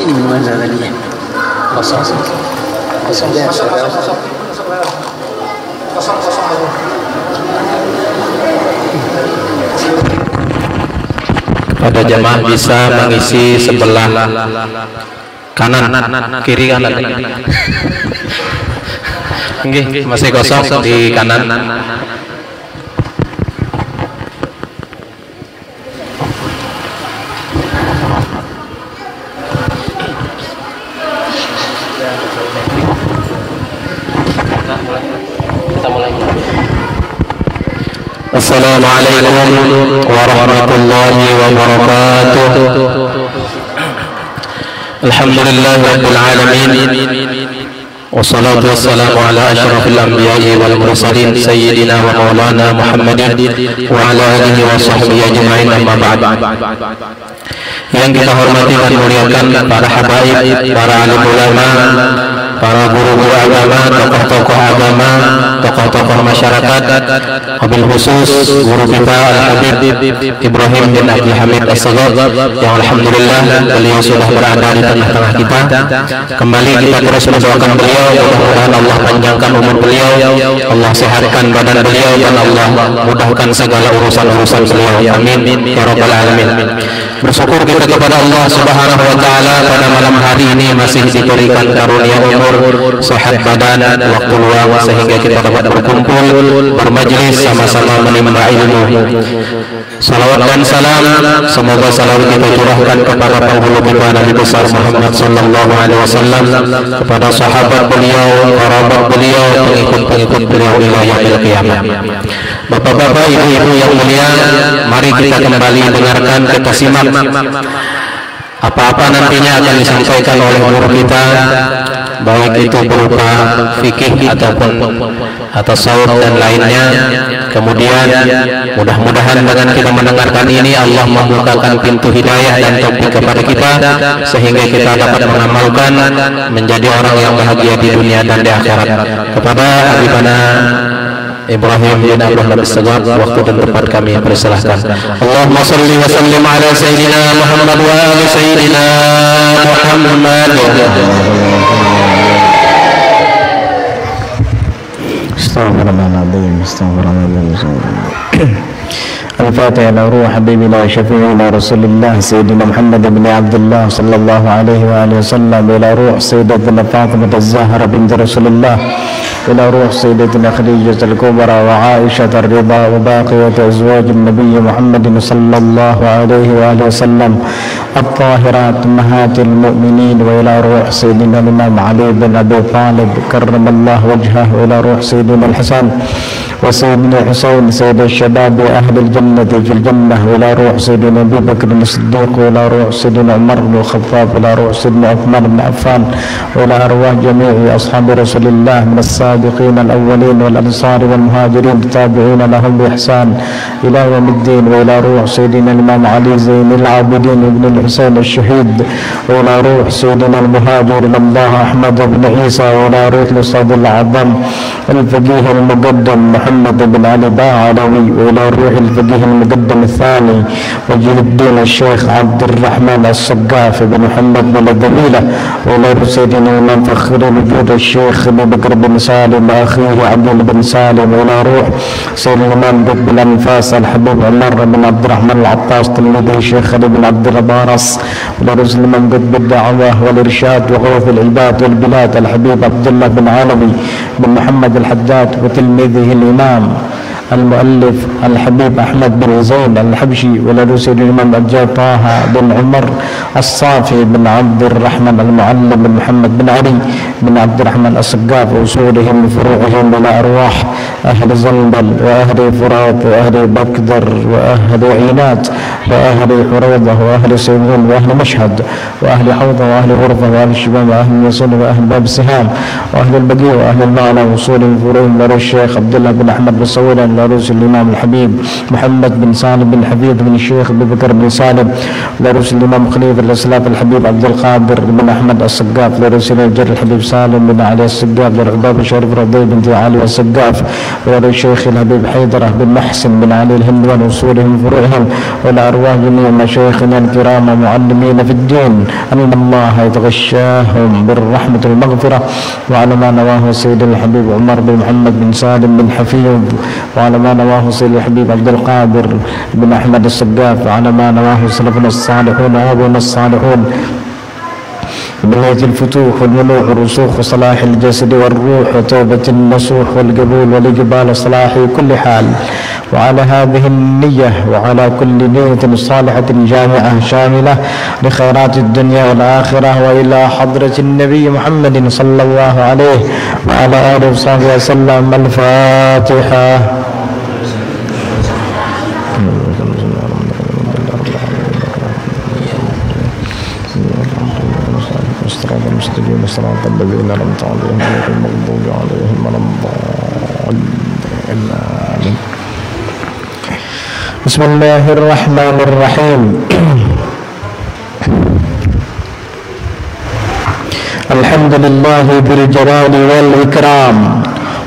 Ini mana tadi? Kosong. Pada jamaah bisa mengisi sebelah kanan, kiri kanan. Nggih, masih kosong di kanan. Assalamualaikum warahmatullahi wabarakatuh. Alhamdulillahirabbil alamin. Wassalatu wassalamu ala asyrafil anbiya'i wal mursalin sayyidina wa maulana Muhammadin wa ala alihi wa sahbihi ajma'in, amma ba'd. Yang kita hormati dan muliakan para habaib, para alim ulama, para guru-guru agama, tokoh-tokoh agama, tokoh-tokoh masyarakat, wabil khusus guru kita Al-Habib Ibrahim bin Abdul Hamid As-Saghar yang alhamdulillah beliau sudah berada di tengah-tengah kita. Kembali kita terus mendoakan beliau, mudah-mudahan Allah panjangkan umur beliau, Allah sehatkan badan beliau, dan Allah mudahkan segala urusan-urusan beliau. Amin ya rabbal alamin. Bersyukur kita kepada Allah Subhanahu wa taala pada malam hari ini masih diberikan karunia umur, sehat badan, waktu luang sehingga kita dapat berkumpul, bermajlis sama-sama menimba ilmu. Salawat dan salam semoga selalu kita curahkan kepada penghulu kita Nabi besar Muhammad sallallahu alaihi wasallam, kepada sahabat beliau, kerabat beliau, pengikut-pengikut beliau hingga yaumil qiyamah. Bapak-bapak, ibu-ibu yang mulia, mari kita kembali dengarkan, kita simak apa-apa nantinya akan disampaikan oleh guru kita, baik itu berupa fikih ataupun tasawuf dan lainnya. Kemudian mudah-mudahan dengan kita mendengarkan ini Allah membukakan pintu hidayah dan taufik kepada kita sehingga kita dapat mengamalkan, menjadi orang yang bahagia di dunia dan di akhirat. Kepada Habibana Ibrahim bin Abdul Hamid As-Saghar, waktu dan tempat kami persilahkan. Allahumma salli wa sallim ala sayyidina Muhammad wa ali sayyidina Muhammad. Astaghfirullahaladzim, astaghfirullahaladzim. Al-Fatihah ila ruh habibina syafi'ina Rasulullah Sayyidina Muhammad bin Abdullah sallallahu alaihi wa alihi wasallam, ila ruh Sayyidatina Fatimah Az-Zahra binti Rasulullah, ila ruh Sayyidatina Khadijah Al-Kubra wa Aisyah Ar-Ridha wa baqiyat azwaj Nabi Muhammad sallallahu alaihi wa alihi wasallam at-tahirat ummahatil mu'minin, wa ila ruh Sayyidina Imam Ali bin Abi Talib karramallahu wajhahu, wa ila ruh Sayyidina Al-Hasan wa Sayyidina Husain sayyid al-shabab ahli al-jannah fil jannah, wa ila ruh Sayyidina Abu Bakr as-Siddiq, wa ila ruh Sayyidina Umar bin Khattab, wa ila ruh Sayyidina Uthman bin Affan, wa ila arwah jami'i ashabi Rasulillah min as-sabiqin al-awwalin wal ansar wal muhajirin tabi'in lahum bi ihsan ila yawmiddin, wa ila ruh Sayyidina Imam Ali Zainul Abidin ibn al-Husain al-Shahid, wa ila ruh Sayyidina al-Muhajir Allah Ahmad bin Isa, wa ila ruh al-Ustad al-Azam al-Faqih al-Muqaddam محمد بن علي باعلوي، وإلى روح الفقيه المقدم الثاني وجل الدين الشيخ عبد الرحمن الصقاف بن محمد بن الدميلة، وإلى سيدنا الإمام فخر الوجود الشيخ أبي بكر بن سالم وأخيه عبد بن سالم، وإلى روح سيدنا الإمام قطب الأنفاس الحبيب عمر بن عبد الرحمن العطاس تلميذ الشيخ علي بن عبد البارس، وإلى رسول الإمام قطب الدعوة والإرشاد وغوث العباد والبلاد الحبيب عبد الله بن علوي بن محمد الحداد، وتلميذه الإمام المؤلف الحبيب أحمد بن زين الحبشي، ولا سيد الإمام أجا طه بن عمر الصافي بن عبد الرحمن المعلم بن محمد بن علي بن عبد الرحمن الصقاف، وأصولهم وفروعهم إلى أرواح أهل زنبل وأهل فرات وأهل بكدر وأهل عينات وأهل حريضة وأهل سيمون وأهل مشهد وأهل حوضة وأهل غرفة وأهل الشباب وأهل يسون وأهل باب السهام وأهل البقيع وأهل المعنى وصولهم وفروعهم إلى الشيخ عبد الله بن أحمد بن صويلة، إلى رسول الإمام الحبيب محمد بن سالم بن حفيظ بن الشيخ أبي بكر بن سالم، إلى رسول الإمام خليفة الأسلاف الحبيب عبد القادر بن أحمد الصقاف، إلى رسول الجر الحبيب سالم بن علي السقاف والعباب الشريف رضي بنت علي السقاف وللشيخ الحبيب حيدرة بن محسن بن علي الهندوان وصولهم فروعهم والأرواح جميع مشايخنا الكرام ومعلمين في الدين أن الله يتغشاهم بالرحمة والمغفرة وعلى ما نواه سيد الحبيب عمر بن محمد بن سالم بن حفيظ وعلى ما نواه سيد الحبيب عبد القادر بن أحمد السقاف وعلى ما نواه سلفنا الصالحون وأبونا الصالحون بنية الفتوح والمنوح والرسوخ وصلاح الجسد والروح وتوبة النصوح والقبول والإقبال صلاح كل حال وعلى هذه النية وعلى كل نية صالحة جامعة شاملة لخيرات الدنيا والآخرة وإلى حضرة النبي محمد صلى الله عليه وعلى آله وصحبه وسلم. الفاتحة. المستقيم صراط الذين أنعمت عليهم غير المغضوب عليهم ولا الضالين. بسم الله الرحمن الرحيم. الحمد لله ذي الجلال والإكرام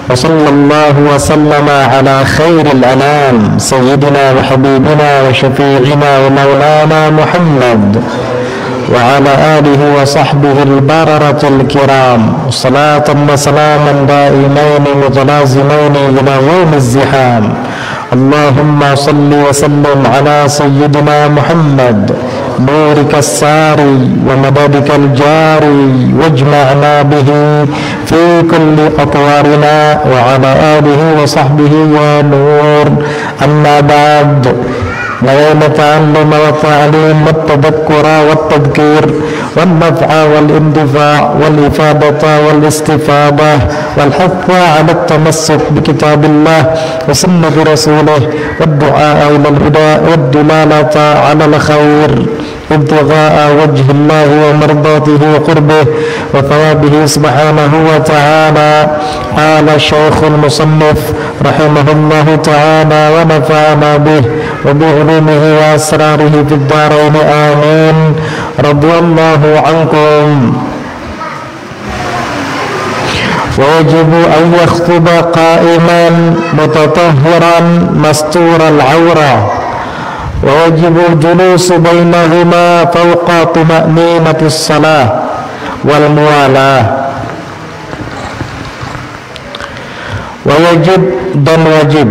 وصلى الله وسلم على خير الأنام سيدنا وحبيبنا وشفيعنا ومولانا محمد وعلى آله وصحبه البررة الكرام صلاة وسلاما دائمين متلازمين إلى يوم الزحام. اللهم صل وسلم على سيدنا محمد نورك الساري ومددك الجاري واجمعنا به في كل أطوارنا وعلى آله وصحبه ونور. أما بعد، نوينا التعلم والتعليم والتذكر والتذكير والنفع والاندفاع والإفادة والاستفادة والحث على التمسك بكتاب الله وسنة رسوله والدعاء إلى الهدى والدلالة على الخير ابتغاء وجه الله ومرضاته وقربه وثوابه سبحانه وتعالى. قال الشيخ المصنف رحمه الله تعالى ونفعنا به وبعلومه وأسراره في الدارين آمين. رضي الله عنكم. ويجب أن يخطب قائما متطهرا مستور العورة ويجب الجلوس بينهما فوق طمأنينة الصلاة والموالاة. Wajib dan wajib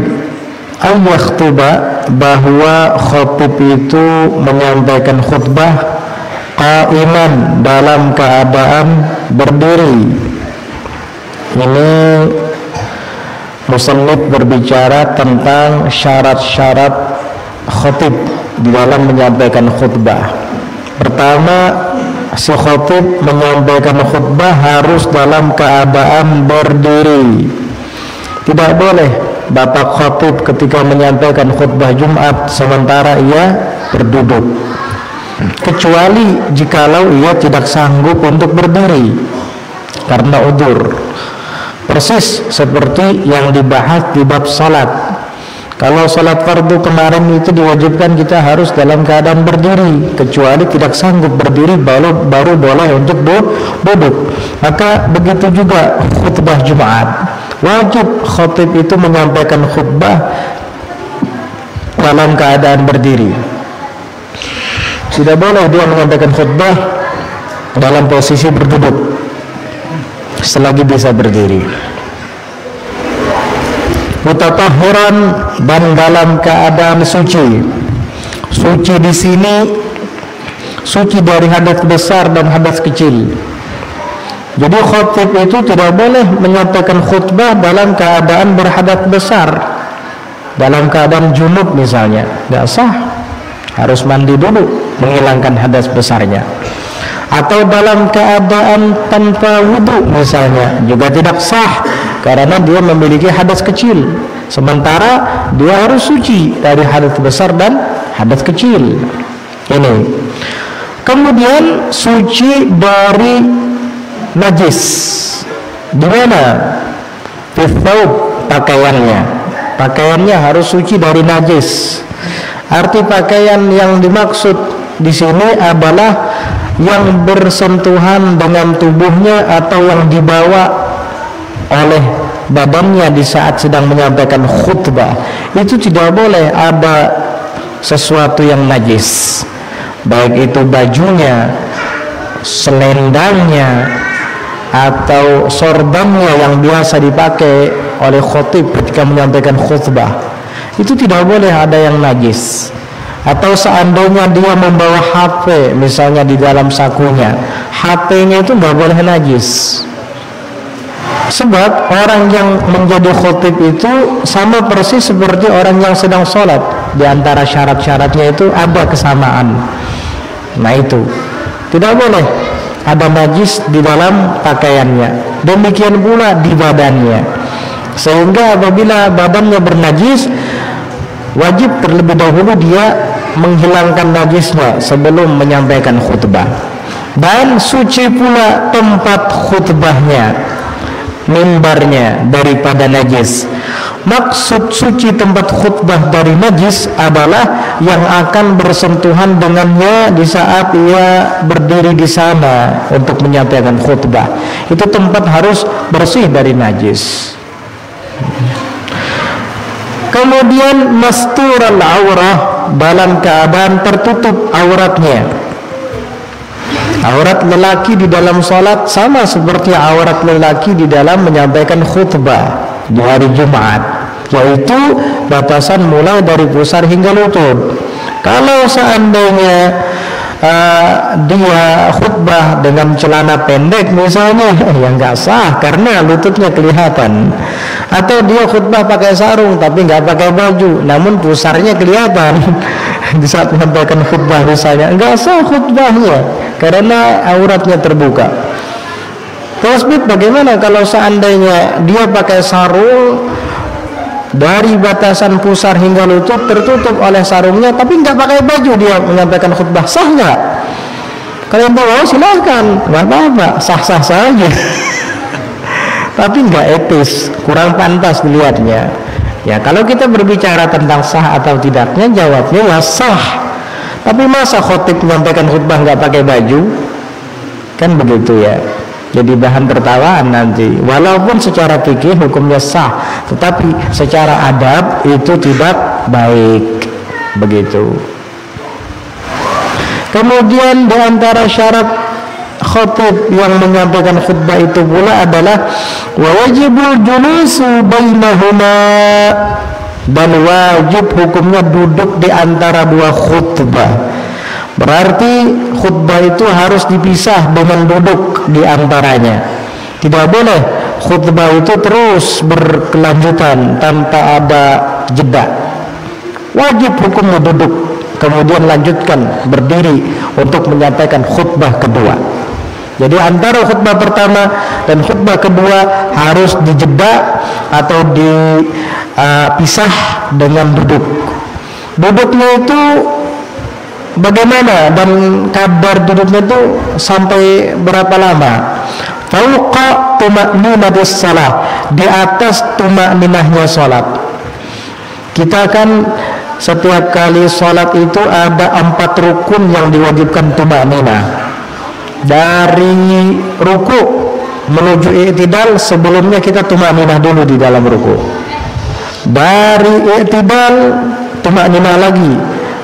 an yakhtuba, bahwa khatib itu menyampaikan khutbah qaiman, dalam keadaan berdiri. Ini musannif berbicara tentang syarat-syarat khatib di dalam menyampaikan khutbah. Pertama, si khatib menyampaikan khutbah harus dalam keadaan berdiri. Tidak boleh bapak khatib ketika menyampaikan khutbah Jumat sementara ia berduduk, kecuali jikalau ia tidak sanggup untuk berdiri karena udzur. Persis seperti yang dibahas di bab salat. Kalau salat fardu kemarin itu diwajibkan kita harus dalam keadaan berdiri, kecuali tidak sanggup berdiri baru boleh untuk duduk. Maka begitu juga khutbah Jumat. Wajib khatib itu menyampaikan khutbah dalam keadaan berdiri. Tidak boleh dia menyampaikan khutbah dalam posisi berduduk selagi bisa berdiri. Mutatahhiran, dan dalam keadaan suci. Suci di sini suci dari hadas besar dan hadas kecil. Jadi khatib itu tidak boleh menyampaikan khutbah dalam keadaan berhadas besar, dalam keadaan junub misalnya, tidak sah, harus mandi dulu menghilangkan hadas besarnya. Atau dalam keadaan tanpa wudu misalnya, juga tidak sah karena dia memiliki hadas kecil, sementara dia harus suci dari hadas besar dan hadas kecil. Ini. Kemudian suci dari najis. Di mana? Fithaub, pakaiannya. Pakaiannya harus suci dari najis. Arti pakaian yang dimaksud di sini adalah yang bersentuhan dengan tubuhnya atau yang dibawa oleh badannya di saat sedang menyampaikan khutbah, itu tidak boleh ada sesuatu yang najis, baik itu bajunya, selendangnya, atau sorbannya yang biasa dipakai oleh khotib ketika menyampaikan khutbah. Itu tidak boleh ada yang najis. Atau seandainya dia membawa HP misalnya di dalam sakunya, HP-nya itu nggak boleh najis. Sebab orang yang menjadi khotib itu sama persis seperti orang yang sedang sholat. Di antara syarat-syaratnya itu ada kesamaan. Nah itu tidak boleh ada najis di dalam pakaiannya. Demikian pula di badannya. Sehingga apabila badannya bernajis, wajib terlebih dahulu dia menghilangkan najisnya sebelum menyampaikan khutbah. Dan suci pula tempat khutbahnya, mimbarnya daripada najis. Maksud suci tempat khutbah dari najis adalah yang akan bersentuhan dengannya di saat ia berdiri di sana untuk menyampaikan khutbah. Itu tempat harus bersih dari najis. Kemudian mastural aurah, dalam keadaan tertutup auratnya. Aurat lelaki di dalam salat sama seperti aurat lelaki di dalam menyampaikan khutbah di hari Jumat, yaitu batasan mulai dari pusar hingga lutut. Kalau seandainya dia khutbah dengan celana pendek misalnya, ya nggak sah karena lututnya kelihatan. Atau dia khutbah pakai sarung tapi nggak pakai baju, namun pusarnya kelihatan di saat menyampaikan khutbah misalnya, nggak sah khutbahnya karena auratnya terbuka. Terus bagaimana kalau seandainya dia pakai sarung dari batasan pusar hingga lutut tertutup oleh sarungnya, tapi nggak pakai baju dia menyampaikan khutbah, sah nggak? Kalian tahu, silahkan, nggak apa-apa, sah-sah saja. Tapi nggak etis, kurang pantas dilihatnya. Ya kalau kita berbicara tentang sah atau tidaknya, jawabnya ya sah. Tapi masa khotib menyampaikan khutbah nggak pakai baju? Kan begitu ya. Jadi bahan tertawaan nanti. Walaupun secara fikih hukumnya sah, tetapi secara adab itu tidak baik. Begitu. Kemudian di antara syarat khatib yang menyampaikan khutbah itu pula adalah wajibul julusu bainahuma, dan wajib hukumnya duduk di antara dua khutbah. Berarti khutbah itu harus dipisah dengan duduk di antaranya. Tidak boleh khutbah itu terus berkelanjutan tanpa ada jeda. Wajib hukumnya duduk, kemudian lanjutkan berdiri untuk menyampaikan khutbah kedua. Jadi antara khutbah pertama dan khutbah kedua harus dijeda atau dipisah dengan duduk. Duduknya itu bagaimana dan kadar duduknya itu sampai berapa lama? Fauqa tuma'ninatis salah, di atas tuma'ninahnya salat. Kita kan setiap kali salat itu ada 4 rukun yang diwajibkan tuma'ninah. Dari ruku menuju i'tidal sebelumnya kita tuma'ninah dulu di dalam ruku. Dari i'tidal tuma'ninah lagi,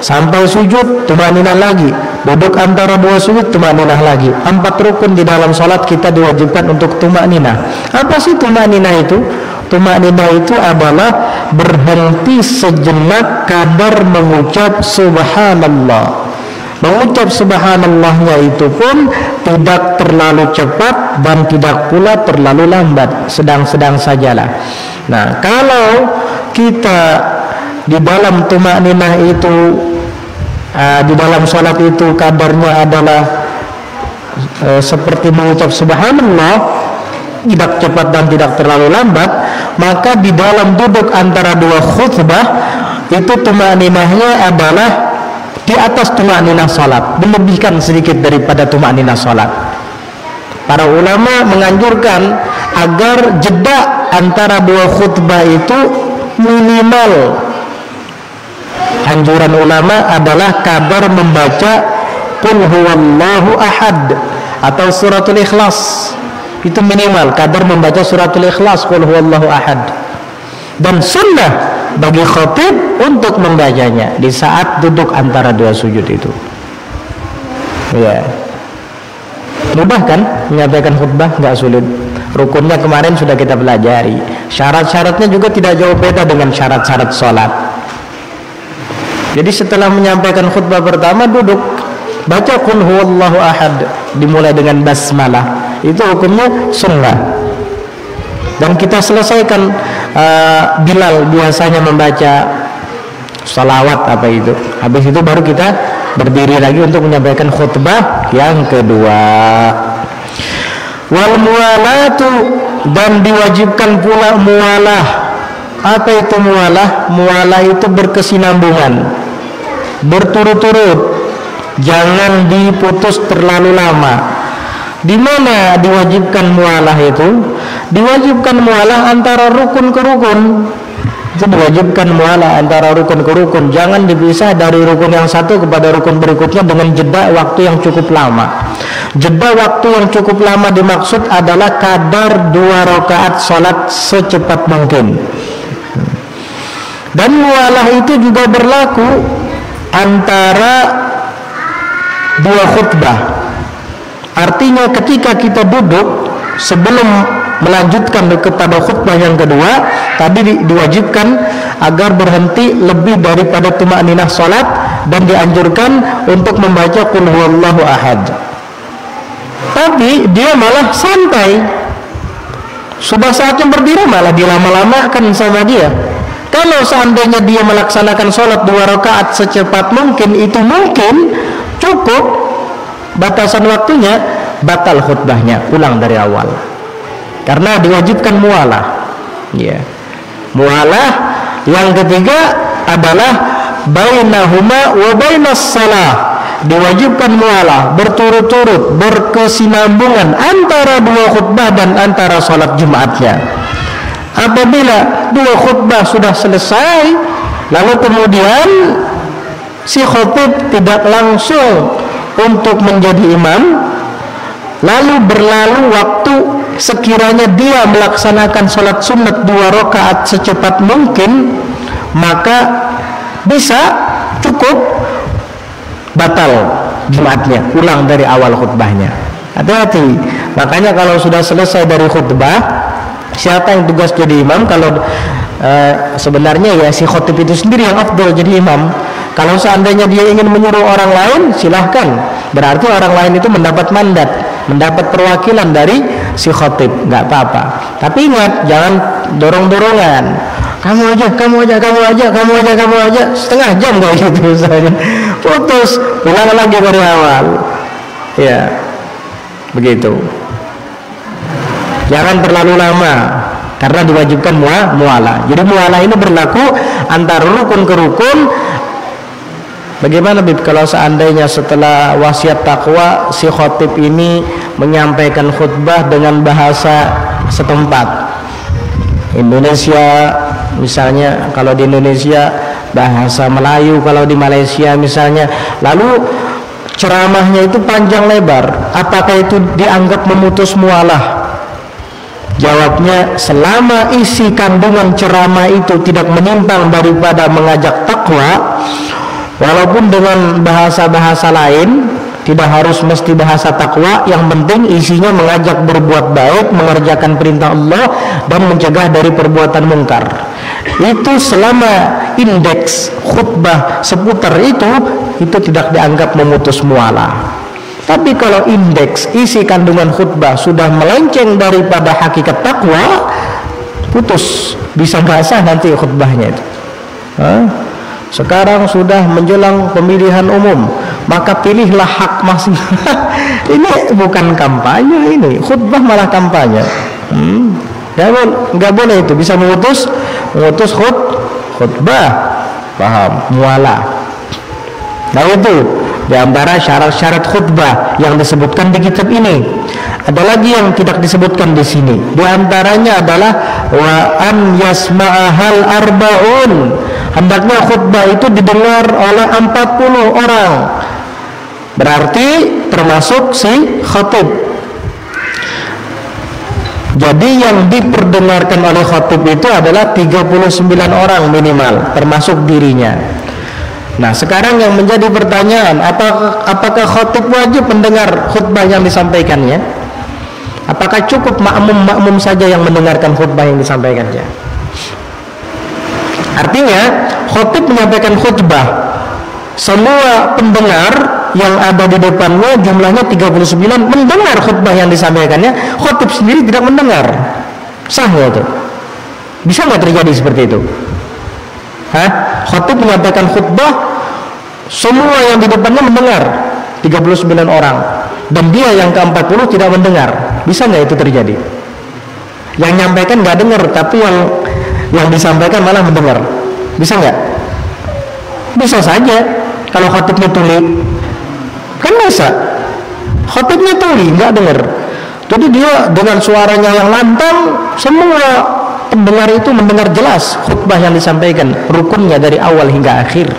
sampai sujud tuma'ninah lagi, duduk antara dua sujud tuma'ninah lagi. 4 rukun di dalam salat kita diwajibkan untuk tuma'ninah. Apa sih tuma'ninah itu? Tuma'ninah itu adalah berhenti sejenak kadar mengucap subhanallah. Mengucap subhanallahnya itu pun tidak terlalu cepat dan tidak pula terlalu lambat, sedang-sedang sajalah. Nah, kalau kita di dalam tuma'ninah itu di dalam salat itu kadarnya adalah seperti mengucap subhanallah, tidak cepat dan tidak terlalu lambat, maka di dalam duduk antara dua khutbah itu tuma'ninahnya adalah di atas tuma'ninah salat, melebihkan sedikit daripada tuma'ninah salat. Para ulama menganjurkan agar jeda antara dua khutbah itu minimal. Anjuran ulama adalah kadar membaca Qul huwallahu ahad atau suratul Ikhlas. Itu minimal kadar membaca suratul Ikhlas, Qul huwallahu ahad. Dan sunnah bagi khatib untuk membacanya di saat duduk antara dua sujud itu. Ya. Mudah kan menyampaikan khutbah, nggak sulit. Rukunnya kemarin sudah kita pelajari. Syarat-syaratnya juga tidak jauh beda dengan syarat-syarat sholat. Jadi setelah menyampaikan khutbah pertama duduk, baca Qul huwallahu ahad, dimulai dengan basmalah. Itu hukumnya sunnah. Dan kita selesaikan. Bilal biasanya membaca salawat apa itu. Habis itu baru kita berdiri lagi untuk menyampaikan khutbah yang kedua. Wal muwalatu, dan diwajibkan pula muwalah. Apa itu muwalah? Muwalah itu berkesinambungan, berturut-turut, jangan diputus terlalu lama. Di mana diwajibkan mualah itu? Diwajibkan mualah antara rukun ke rukun. Itu diwajibkan mualah antara rukun ke rukun. Jangan dipisah dari rukun yang satu kepada rukun berikutnya dengan jeda waktu yang cukup lama. Jeda waktu yang cukup lama dimaksud adalah kadar 2 rakaat sholat secepat mungkin. Dan mualah itu juga berlaku antara 2 khutbah. Artinya ketika kita duduk sebelum melanjutkan kepada khutbah yang kedua, tadi diwajibkan agar berhenti lebih daripada tuma'ninah salat dan dianjurkan untuk membaca Qul huwallahu ahad. Tapi dia malah santai. Sudah saatnya berdiri malah dilama-lamakan sama dia. Kalau seandainya dia melaksanakan salat 2 rakaat secepat mungkin, itu mungkin cukup batasan waktunya, batal khutbahnya, ulang dari awal. Karena diwajibkan mualah. Ya. Mualah yang ketiga adalah bainahuma wa bainas shalah. Diwajibkan mualah berturut-turut, berkesinambungan antara 2 khutbah dan antara salat Jumatnya. Apabila 2 khutbah sudah selesai, lalu kemudian si khatib tidak langsung untuk menjadi imam, lalu berlalu waktu, sekiranya dia melaksanakan sholat sunat 2 rakaat secepat mungkin, maka bisa cukup batal Jumatnya, ulang dari awal khutbahnya. Hati-hati. Makanya kalau sudah selesai dari khutbah, siapa yang tugas jadi imam? Kalau sebenarnya ya si khatib itu sendiri yang afdal jadi imam. Kalau seandainya dia ingin menyuruh orang lain, silahkan. Berarti orang lain itu mendapat mandat, mendapat perwakilan dari si khatib, nggak apa-apa. Tapi ingat, jangan dorong-dorongan. Kamu aja, kamu aja, kamu aja, kamu aja, kamu aja. Setengah jam kayak gitu misalnya. Putus, ulang lagi dari awal. Ya, begitu. Jangan terlalu lama, karena diwajibkan mualah. Jadi mualah ini berlaku antara rukun ke rukun. Bagaimana Bib kalau seandainya setelah wasiat takwa si khatib ini menyampaikan khutbah dengan bahasa setempat? Indonesia misalnya, kalau di Indonesia bahasa Melayu, kalau di Malaysia misalnya, lalu ceramahnya itu panjang lebar, apakah itu dianggap memutus mualah? Jawabnya, selama isi kandungan ceramah itu tidak menyimpang daripada mengajak takwa, walaupun dengan bahasa-bahasa lain, tidak harus mesti bahasa takwa, yang penting isinya mengajak berbuat baik, mengerjakan perintah Allah dan mencegah dari perbuatan mungkar. Itu selama indeks khutbah seputar itu tidak dianggap memutus mualah. Tapi kalau indeks isi kandungan khutbah sudah melenceng daripada hakikat takwa, putus, bisa basah nanti khutbahnya itu. Sekarang sudah menjelang pemilihan umum, maka pilihlah hak masing-masing. Ini bukan kampanye, ini khutbah malah kampanye. Nggak boleh itu, bisa mengutus khutbah. Paham? Mualah. Nah itu di antara syarat-syarat khutbah yang disebutkan di kitab ini. Ada lagi yang tidak disebutkan di sini. Di antaranya adalah wa an yasma'ahal arba'un. Hendaknya khutbah itu didengar oleh 40 orang. Berarti termasuk si khatib. Jadi yang diperdengarkan oleh khatib itu adalah 39 orang minimal, termasuk dirinya. Nah, sekarang yang menjadi pertanyaan, apakah khatib wajib mendengar khutbah yang disampaikannya? Apakah cukup makmum saja yang mendengarkan khutbah yang disampaikannya? Artinya, khatib menyampaikan khutbah, semua pendengar yang ada di depannya jumlahnya 39 mendengar khutbah yang disampaikannya, khatib sendiri tidak mendengar. Sah nggak itu? Bisa nggak terjadi seperti itu? Khatib menyampaikan khutbah, semua yang di depannya mendengar, 39 orang, dan dia yang ke-40 tidak mendengar. Bisa nggak itu terjadi? Yang nyampaikan nggak dengar, tapi yang disampaikan malah mendengar. Bisa nggak? Bisa saja. Kalau khatibnya tuli, kan bisa. Khatibnya tuli, nggak dengar. Jadi dia dengan suaranya yang lantang, semua pendengar itu mendengar jelas khutbah yang disampaikan, rukunnya dari awal hingga akhir.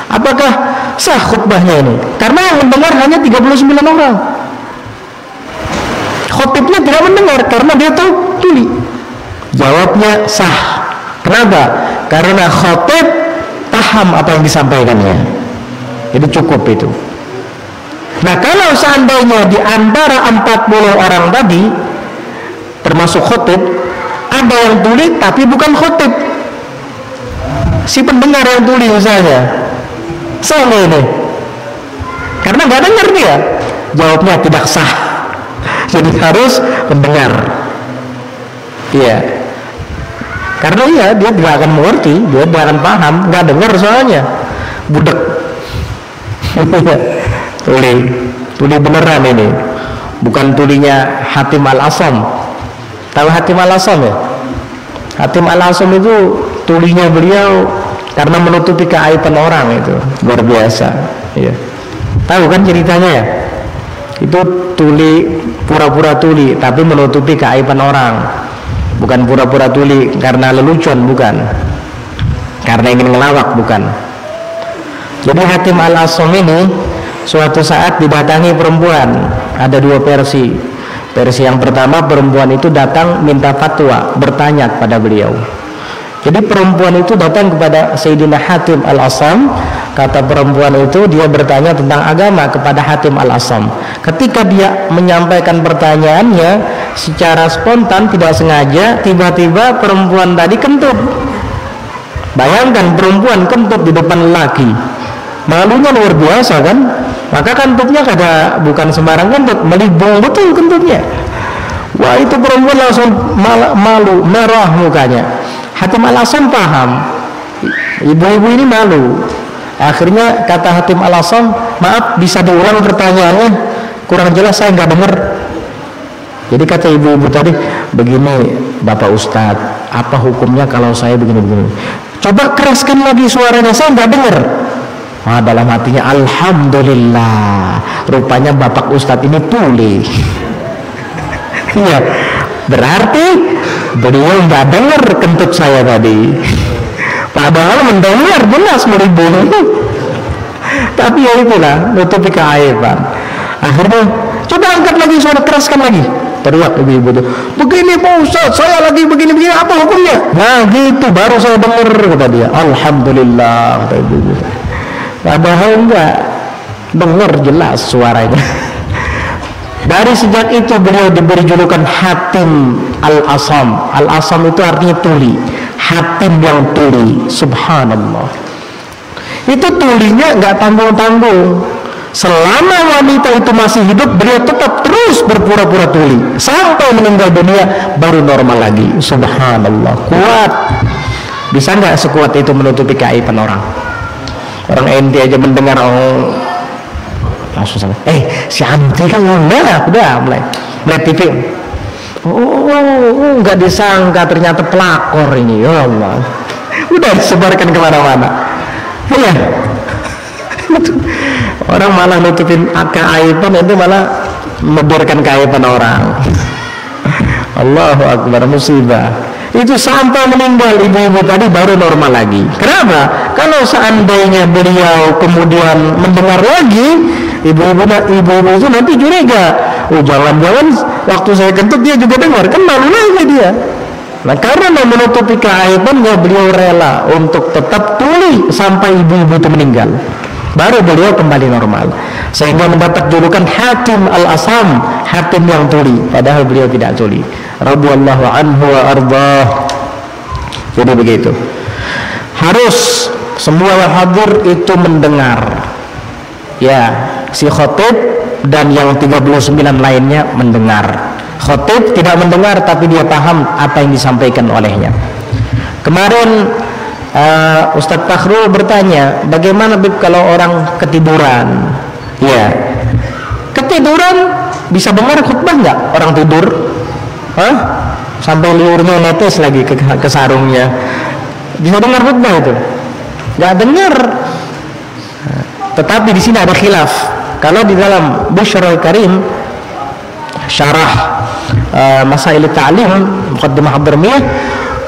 Apakah sah khutbahnya ini? Karena yang mendengar hanya 39 orang. Khatibnya tidak mendengar karena dia tahu tuli. Jawabnya sah. Kenapa? Karena khatib paham apa yang disampaikannya. Jadi cukup itu. Nah, kalau seandainya di antara 40 orang tadi termasuk khatib, ada yang tuli tapi bukan khatib, si pendengar yang tuli misalnya, sah nggak ini? Karena nggak dengar dia. Jawabnya tidak sah. Jadi harus mendengar. Iya. Karena dia tidak akan mengerti, dia tidak akan paham, nggak dengar soalnya. Budek. Tuli beneran ini, bukan tulinya Hatim Al-Asam. Tahu Hatim Al-Asam ya? Hatim Al-Asam itu tulinya beliau karena menutupi keaiban orang, itu luar biasa. Ya. Tahu kan ceritanya ya? Itu tuli, pura-pura tuli tapi menutupi keaiban orang. Bukan pura-pura tuli karena lelucon, bukan. Karena ingin ngelawak, bukan. Jadi Hatim Al-Asam ini suatu saat didatangi perempuan. Ada dua versi. Versi yang pertama, perempuan itu datang minta fatwa, bertanya kepada beliau. Jadi perempuan itu datang kepada Sayyidina Hatim Al-Asam. Kata perempuan itu, dia bertanya tentang agama kepada Hatim Al-Asam. Ketika dia menyampaikan pertanyaannya secara spontan, tidak sengaja, tiba-tiba perempuan tadi kentut. Bayangkan perempuan kentut di depan lelaki, malunya luar biasa kan? Maka kentutnya bukan sembarang kentut, melibung betul kentutnya. Wah, itu perempuan langsung malu, merah mukanya. Hatim Al-Asam paham, ibu-ibu ini malu. Akhirnya kata Hatim Al-Asam, maaf bisa diulang pertanyaannya, kurang jelas saya nggak dengar. Jadi kata ibu-ibu tadi, begini Bapak Ustadz, apa hukumnya kalau saya begini-begini? Coba keraskan lagi suaranya, saya nggak dengar. Wah, dalam hatinya alhamdulillah, rupanya Bapak Ustadz ini tuli. Iya, berarti beliau nggak dengar kentut saya tadi. Padahal mendengar jelas melibung. Tapi ya itulah, nutupi keaiban. Akhirnya coba angkat lagi suara, keraskan lagi. Teriak ibu-ibu itu, begini Pak Ustadz, saya lagi begini-begini, apa hukumnya? Nah gitu, baru saya dengar, kata dia. Alhamdulillah, kata ibu-ibu. Padahal enggak dengar jelas suaranya. Dari sejak itu beliau diberi julukan Hatim Al-Asam. Al-Asam itu artinya tuli, Hatim yang tuli. Subhanallah. Itu tulinya enggak tanggung-tanggung. Selama wanita itu masih hidup, beliau tetap terus berpura-pura tuli sampai meninggal dunia, baru normal lagi. Subhanallah, kuat. Bisa nggak sekuat itu menutupi keaiban orang? Orang ente aja mendengar langsung sama, si Anti kan udah mulai TV. Nggak disangka ternyata pelakor ini, ya Allah. Udah disebarkan kemana-mana. Iya. Orang malah nutupin keaiban, itu malah membiarkan keaiban orang. Allahu Akbar, musibah. Itu sampai meninggal ibu-ibu tadi baru normal lagi. Kenapa? Kalau seandainya beliau kemudian mendengar lagi, ibu-ibu itu nanti curiga, oh jangan-jangan waktu saya kentut dia juga dengar, kan malu lagi dia. Nah karena menutupi keaibannya, beliau rela untuk tetap tuli sampai ibu-ibu itu meninggal, baru beliau kembali normal, sehingga mendapat julukan Hatim al-Asam, Hatim yang tuli, padahal beliau tidak tuli. Radhiyallahu anhu wa ardhah. Jadi begitu, harus semua yang hadir itu mendengar, ya, si khotib dan yang 39 lainnya mendengar. Khotib tidak mendengar tapi dia paham apa yang disampaikan olehnya. Kemarin Ustadz Fakhrul bertanya, bagaimana Bib kalau orang ketiduran? Ya, ketiduran bisa dengar khutbah nggak? Orang tidur, sampai liurnya netes lagi ke sarungnya, bisa dengar khutbah itu? Nggak dengar. Tetapi di sini ada khilaf. Kalau di dalam Bushrul Karim syarah Masail Ta'lim Muqaddimah Ad-Darmiyah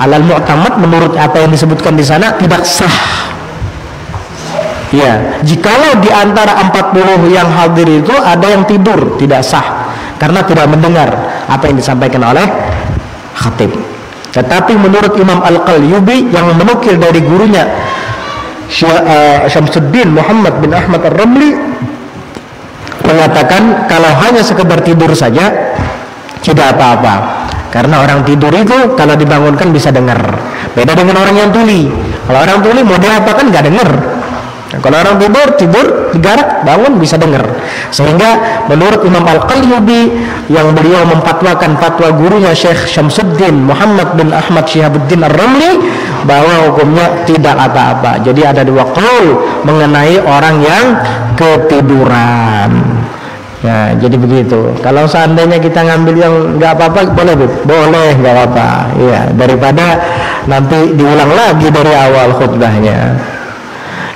alal mu'tamad, menurut apa yang disebutkan di sana tidak sah. Ya, jikalau di antara 40 yang hadir itu ada yang tidur, tidak sah karena tidak mendengar apa yang disampaikan oleh khatib. Tetapi menurut Imam Al-Qalyubi yang menukil dari gurunya Syamsuddin Muhammad bin Ahmad Ar-Ramli mengatakan kalau hanya sekedar tidur saja tidak apa-apa, karena orang tidur itu kalau dibangunkan bisa dengar. Beda dengan orang yang tuli. Kalau orang tuli mau diapakan nggak dengar. Nah, kalau orang tidur digarak, bangun bisa dengar. Sehingga menurut Imam Al-Qalyubi yang beliau memfatwakan fatwa gurunya Syekh Syamsuddin Muhammad bin Ahmad Syihabuddin Ar-Ramli bahwa hukumnya tidak apa-apa. Jadi ada dua qaul mengenai orang yang ketiduran. Ya, jadi begitu. Kalau seandainya kita ngambil yang nggak apa-apa, boleh nggak apa-apa. Ya, daripada nanti diulang lagi dari awal khutbahnya.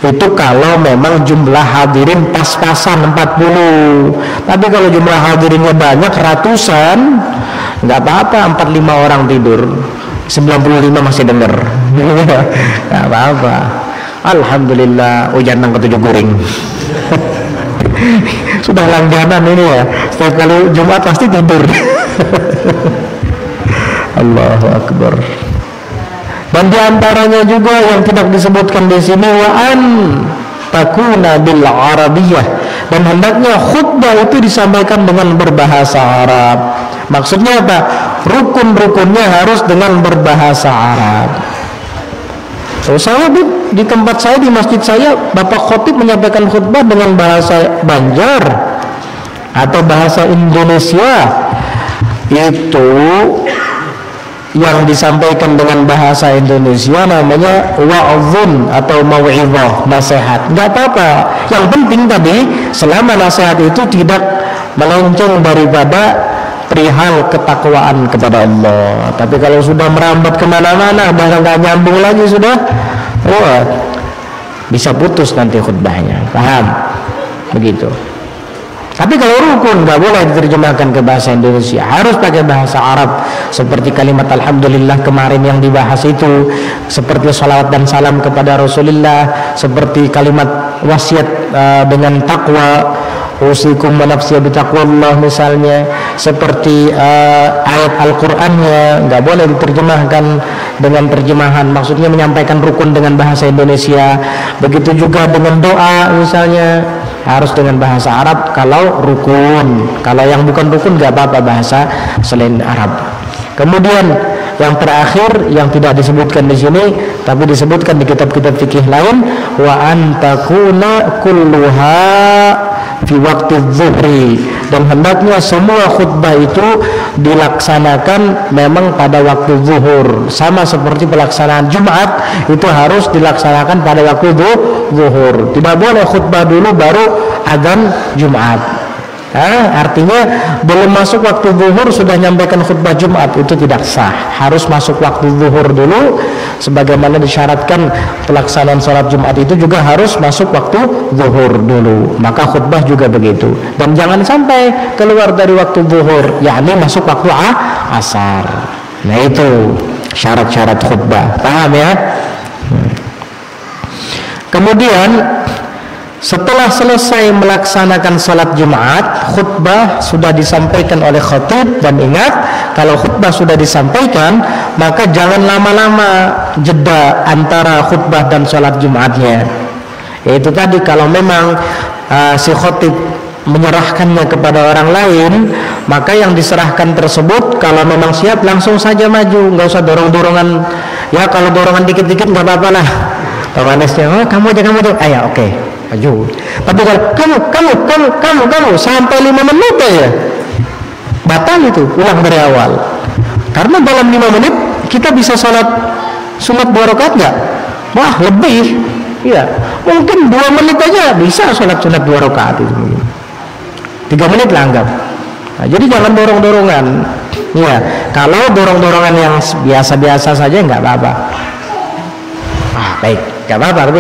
Itu kalau memang jumlah hadirin pas-pasan 40. Tapi kalau jumlah hadirinnya banyak ratusan, nggak apa-apa, 45 orang tidur, 95 masih dengar. Nggak apa-apa. Alhamdulillah, jangan ketujuh guring. Sudah langganan ini ya, setiap kali Jumat pasti tidur. Allahu Akbar. Dan diantaranya juga yang tidak disebutkan di sini, wa an takuna bil arabiyah, dan hendaknya khutbah itu disampaikan dengan berbahasa Arab. Maksudnya apa? Rukun-rukunnya harus dengan berbahasa Arab. Saya di tempat saya, di masjid saya, Bapak Khotib menyampaikan khutbah dengan bahasa Banjar atau bahasa Indonesia. Itu yang disampaikan dengan bahasa Indonesia namanya wa'zun atau mau'izah, nasihat. Nggak apa-apa. Yang penting tadi selama nasihat itu tidak melenceng daripada perihal ketakwaan kepada Allah. Tapi kalau sudah merambat kemana-mana, bahkan nggak nyambung lagi sudah, bisa putus nanti khutbahnya. Paham? Begitu. Tapi kalau rukun nggak boleh diterjemahkan ke bahasa Indonesia, harus pakai bahasa Arab. Seperti kalimat Alhamdulillah kemarin yang dibahas itu, seperti salawat dan salam kepada Rasulullah, seperti kalimat wasiat dengan takwa, usikum wa nafsi bitaqwallah misalnya, seperti ayat Al-Qur'annya nggak boleh diterjemahkan dengan terjemahan, maksudnya menyampaikan rukun dengan bahasa Indonesia. Begitu juga dengan doa misalnya, harus dengan bahasa Arab kalau rukun. Kalau yang bukan rukun nggak apa-apa bahasa selain Arab. Kemudian yang terakhir yang tidak disebutkan di sini tapi disebutkan di kitab-kitab fikih lain, wa antakuna kulluha fi waktu zuhri, dan hendaknya semua khutbah itu dilaksanakan memang pada waktu zuhur, sama seperti pelaksanaan Jumat itu harus dilaksanakan pada waktu zuhur. Tidak boleh khutbah dulu baru adzan Jumat. Artinya belum masuk waktu zuhur sudah nyampaikan khutbah Jumat, itu tidak sah. Harus masuk waktu zuhur dulu, sebagaimana disyaratkan pelaksanaan sholat Jumat itu juga harus masuk waktu zuhur dulu. Maka khutbah juga begitu. Dan jangan sampai keluar dari waktu zuhur, yakni masuk waktu asar. Nah itu syarat-syarat khutbah. Paham ya? Kemudian Setelah selesai melaksanakan salat Jumat, khutbah sudah disampaikan oleh khatib. Dan ingat, kalau khutbah sudah disampaikan, maka jangan lama-lama jeda antara khutbah dan salat Jumatnya. Yaitu tadi, kalau memang si khatib menyerahkannya kepada orang lain, maka yang diserahkan tersebut kalau memang siap langsung saja maju, nggak usah dorong-dorongan. Ya kalau dorongan dikit-dikit nggak apa-apa lah. Pemanesnya, oh, kamu aja, ayo, oke, maju. Tapi kalau kamu sampai 5 menit aja, batal itu, ulang dari awal. Karena dalam 5 menit kita bisa sholat sunat 2 rakaat nggak? Wah, lebih. Iya, mungkin 2 menit aja bisa sholat sunat 2 rakaat itu mungkin. 3 menit lah anggap. Nah, jadi jangan dorong-dorongan. Ya, kalau dorong-dorongan yang biasa-biasa saja nggak apa-apa. Baik, nggak apa-apa.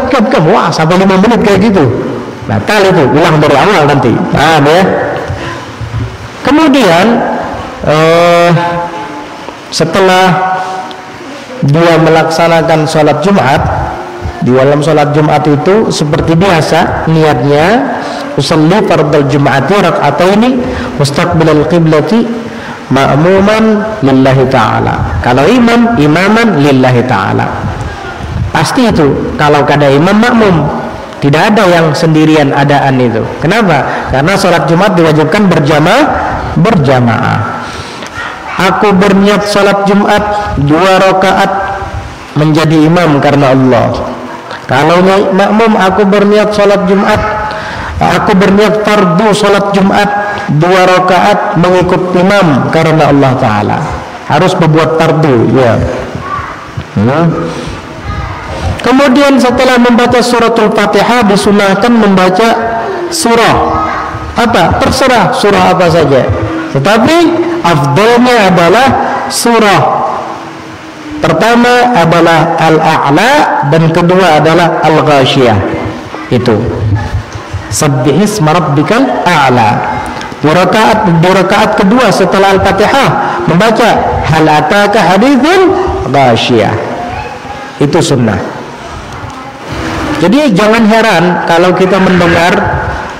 Kamu, wah, sampai 5 menit kayak gitu, batal itu, ulang dari awal nanti. Paham ya? Kemudian setelah dia melaksanakan sholat Jumat, di dalam sholat Jumat itu seperti biasa niatnya, usalli fardal Jum'ati rak'ataini mustaqbilal qiblati ma'muman lillahi ta'ala. Kalau imam, imaman lillahi ta'ala. Pasti itu kalau kada imam makmum, tidak ada yang sendirian adaan itu. Kenapa? Karena sholat Jumat diwajibkan berjamaah. Aku berniat sholat Jumat 2 rakaat menjadi imam karena Allah. Kalau makmum, aku berniat sholat Jumat, aku berniat fardu sholat Jumat 2 rakaat mengikut imam karena Allah Ta'ala. Harus berbuat fardu ya. Kemudian setelah membaca suratul Fatihah disunahkan membaca surah apa? Terserah surah apa saja. Tetapi afdalnya adalah surah. Pertama adalah Al-A'la dan kedua adalah Al-Ghashiyah. Itu Sabbihisma rabbikal a'la. Di rakaat kedua setelah Al-Fatihah membaca Hal ataka hadithul Ghashiyah. Itu sunnah. Jadi jangan heran kalau kita mendengar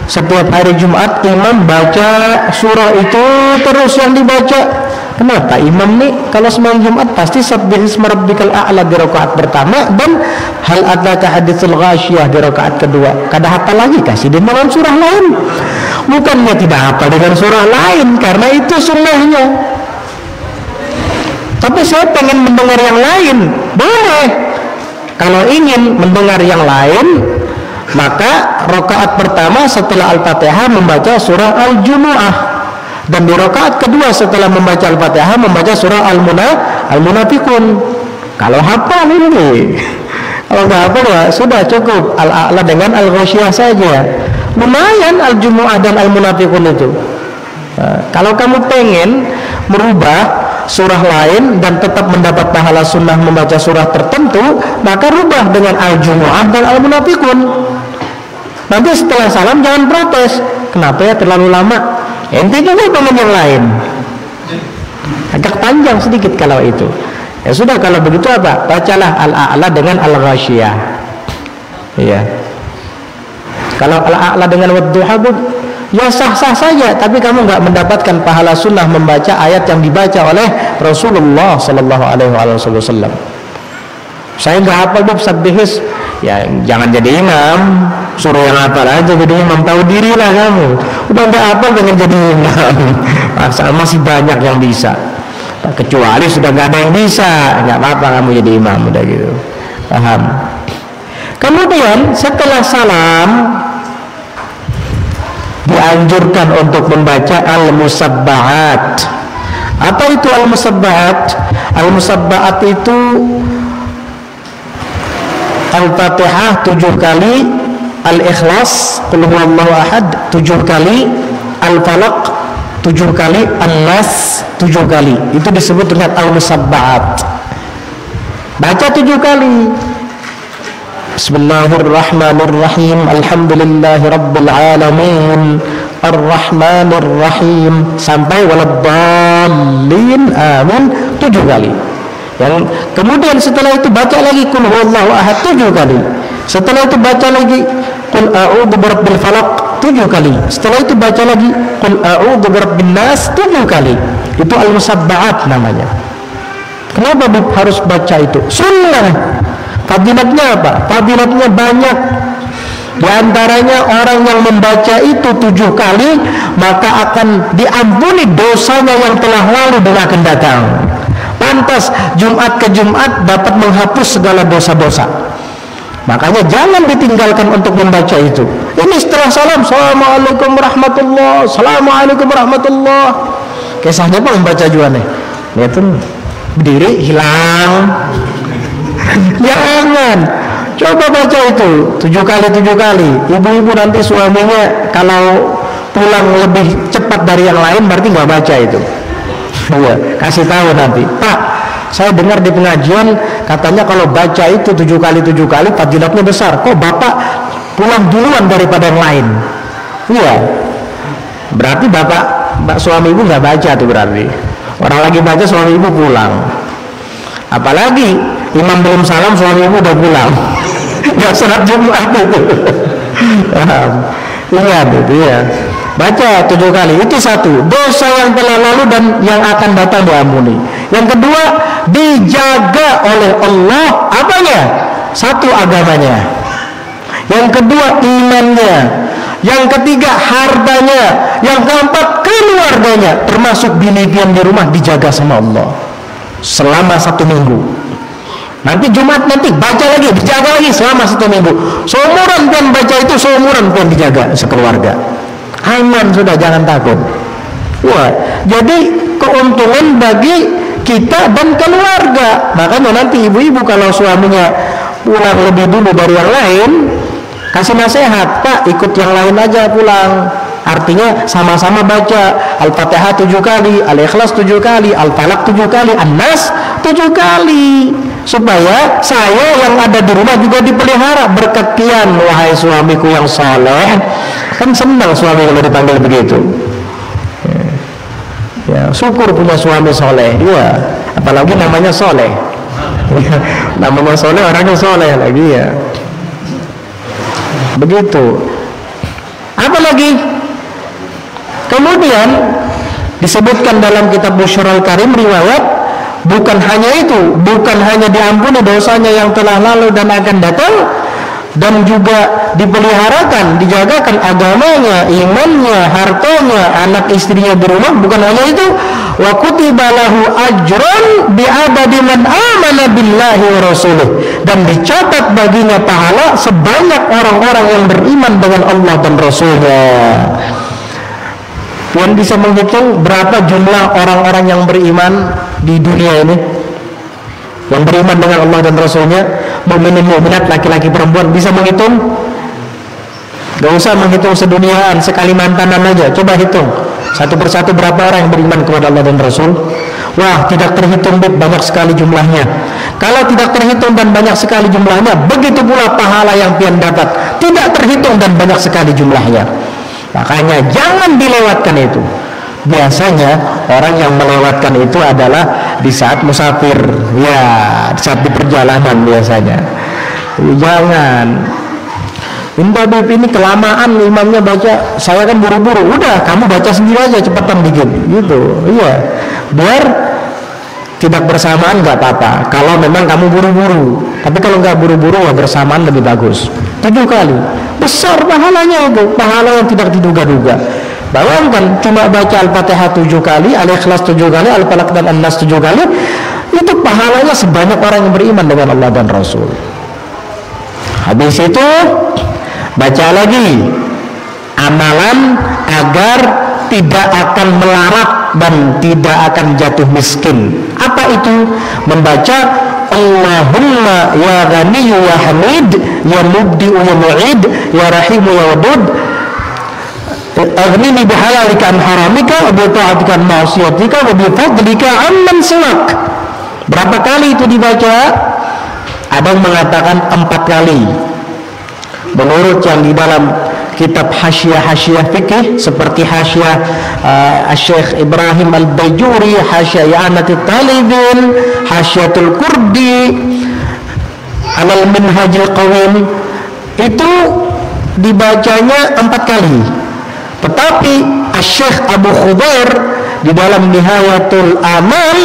setiap hari Jumat imam baca surah itu terus yang dibaca. Kenapa? Imam nih kalau semalam Jumat pasti Sabbihisma rabbikal a'la di rakaat pertama dan Hal ataka hadithul Ghashiyah di rakaat kedua. Kada hafal lagi, kasih dengan surah lain. Bukannya tidak hafal dengan surah lain, karena itu sunnahnya. Tapi saya pengen mendengar yang lain, boleh. Kalau ingin mendengar yang lain, maka rakaat pertama setelah Al-Fatihah membaca surah Al-Jumu'ah, dan di rakaat kedua setelah membaca Al-Fatihah membaca surah Al-Munafiqun. Kalau hafal ini, kalau nggak hafal ya sudah cukup Al-A'la dengan Al-Ghashiyah saja. Lumayan Al-Jumu'ah dan Al-Munafiqun itu. Kalau kamu pengen merubah surah lain dan tetap mendapat pahala sunnah membaca surah tertentu, maka rubah dengan Al-Jumu'ah dan Al-Munafiqun. Nanti setelah salam jangan protes, kenapa ya terlalu lama, ente juga pengen yang lain, agak panjang sedikit kalau itu. Ya sudah, kalau begitu apa, bacalah Al-A'la dengan Al-Ghashiyah. Iya. Kalau Al-A'la dengan Wadduha ya sah-sah saja, tapi kamu nggak mendapatkan pahala sunnah membaca ayat yang dibaca oleh Rasulullah Sallallahu Alaihi Wasallam. Saya nggak hafal bab Sabbihis, ya jangan jadi imam, suruh yang hafal aja jadi imam, tahu diri lah kamu. Udah nggak hafal pengen jadi imam, masih banyak yang bisa. Kecuali sudah nggak ada yang bisa, nggak apa-apa kamu jadi imam, udah gitu, paham? Kemudian setelah salam dianjurkan untuk membaca al-musabbahat. Apa itu al-musabbahat? Al-musabbahat itu Al-Fatihah 7 kali, Al-Ikhlas Qul huwallahu ahad 7 kali, Al-Falaq 7 kali, An-Nas 7 kali. Itu disebut dengan al-musabbahat. Baca 7 kali. Bismillahirrahmanirrahim. Alhamdulillahi rabbil alamin. Ar-Rahmanir-Rahim sampai waladdallin amin 7 kali. Yang kemudian setelah itu baca lagi Qul huwallahu ahad 7 kali Setelah itu baca lagi qul a'udzu birabbil falaq 7 kali. Setelah itu baca lagi qul a'udzu birabbin nas 7 kali. Itu al-musabbahat namanya. Kenapa harus baca itu? Sunnah. Fadilatnya apa? Fadilatnya banyak. Di antaranya orang yang membaca itu 7 kali maka akan diampuni dosanya yang telah lalu dan akan datang. Pantas Jumat ke Jumat dapat menghapus segala dosa-dosa. Makanya jangan ditinggalkan untuk membaca itu. Ini setelah salam, assalamualaikum warahmatullah, assalamualaikum warahmatullah. Kisahnya apa membaca juga nih? Itu berdiri hilang. Jangan. Coba baca itu 7 kali. Ibu-ibu nanti suaminya kalau pulang lebih cepat dari yang lain berarti nggak baca itu. Iya, kasih tahu nanti, Pak, saya dengar di pengajian katanya kalau baca itu 7 kali fadilatnya besar. Kok Bapak pulang duluan daripada yang lain? Iya. Berarti Bapak suami ibu nggak baca tuh berarti. Orang lagi baca suami ibu pulang. Apalagi imam belum salam suami ibu udah pulang. Nggak sholat Jumat itu. Ingat itu ya. Baca 7 kali. Itu satu. Dosa yang telah lalu dan yang akan datang diampuni. Yang kedua, dijaga oleh Allah apanya? Satu, agamanya. Yang kedua, imannya. Yang ketiga, hartanya. Yang keempat, keluarganya. Termasuk bini-bini di rumah dijaga sama Allah selama 1 minggu. Nanti Jumat nanti baca lagi, dijaga lagi selama 1 minggu. Seumuran pun baca itu, seumuran pun dijaga sekeluarga. Aman sudah, jangan takut. Wah, jadi keuntungan bagi kita dan keluarga. Makanya nanti ibu-ibu kalau suaminya pulang lebih dulu dari yang lain, kasih nasihat, Pak, ikut yang lain aja pulang. Artinya sama-sama baca Al-Fatihah 7 kali, Al-Ikhlas 7 kali, Al-Falaq 7 kali, An-Nas 7 kali, supaya saya yang ada di rumah juga dipelihara. Berkat kian, wahai suamiku yang saleh. Kan senang suami kalau dipanggil begitu. Ya, syukur punya suami soleh. Ya, apalagi namanya soleh. Namanya soleh, orangnya soleh lagi ya. Begitu. Apalagi? Kemudian disebutkan dalam kitab Busyrul Karim riwayat, bukan hanya itu, bukan hanya diampuni dosanya yang telah lalu dan akan datang, dan juga dipeliharakan, dijagakan agamanya, imannya, hartanya, anak istrinya di rumah. Bukan hanya itu, wa kutiba lahu ajran bi'adadi man amana billahi wa rasulih, dan dicatat baginya pahala sebanyak orang-orang yang beriman dengan Allah dan Rasulnya. Puan bisa menghitung berapa jumlah orang-orang yang beriman di dunia ini, yang beriman dengan Allah dan Rasulnya, mukminin mukminat, laki-laki perempuan, bisa menghitung? Gak usah menghitung seduniaan, sekalimantanan aja, coba hitung satu persatu berapa orang yang beriman kepada Allah dan Rasul. Wah, tidak terhitung, banyak sekali jumlahnya. Kalau tidak terhitung dan banyak sekali jumlahnya, begitu pula pahala yang pian dapat, tidak terhitung dan banyak sekali jumlahnya. Makanya jangan dilewatkan itu. Biasanya orang yang melewatkan itu adalah di saat musafir, ya, di saat di perjalanan biasanya. Jangan. Ini kelamaan imamnya baca, saya kan buru-buru. Udah, kamu baca sendiri aja, cepetan dikit, gitu. Iya, biar tidak bersamaan nggak apa-apa. Kalau memang kamu buru-buru, tapi kalau nggak buru-buru, ya bersamaan lebih bagus. 7 kali, besar pahalanya itu, pahala yang tidak diduga-duga. Bayangkan cuma baca Al-Fatihah 7 kali, Al-Ikhlas 7 kali, Al-Falaq dan An-Nas 7 kali, itu pahalanya sebanyak orang yang beriman dengan Allah dan Rasul. Habis itu baca lagi amalan agar tidak akan melarat dan tidak akan jatuh miskin. Apa itu? Membaca Allahumma ya Ghani ya Hamid ya Mubdi ya Mu'id ya Rahim ya Wadud aghnini bihalalika an haramika wa bi ta'atika an ma'siyatika wa bi fadlika amman siwak. Berapa kali itu dibaca? Ada yang mengatakan 4 kali. Menurut yang di dalam kitab hasyiah fikih seperti hasyiah Syekh Ibrahim Al-Bajuri, hasyiah I'anatul Talibin, hasyiatul Kurdi, Alal Minhajil Qawim, itu dibacanya 4 kali. Tetapi Syekh Abu Khudair di dalam Nihayatul Amal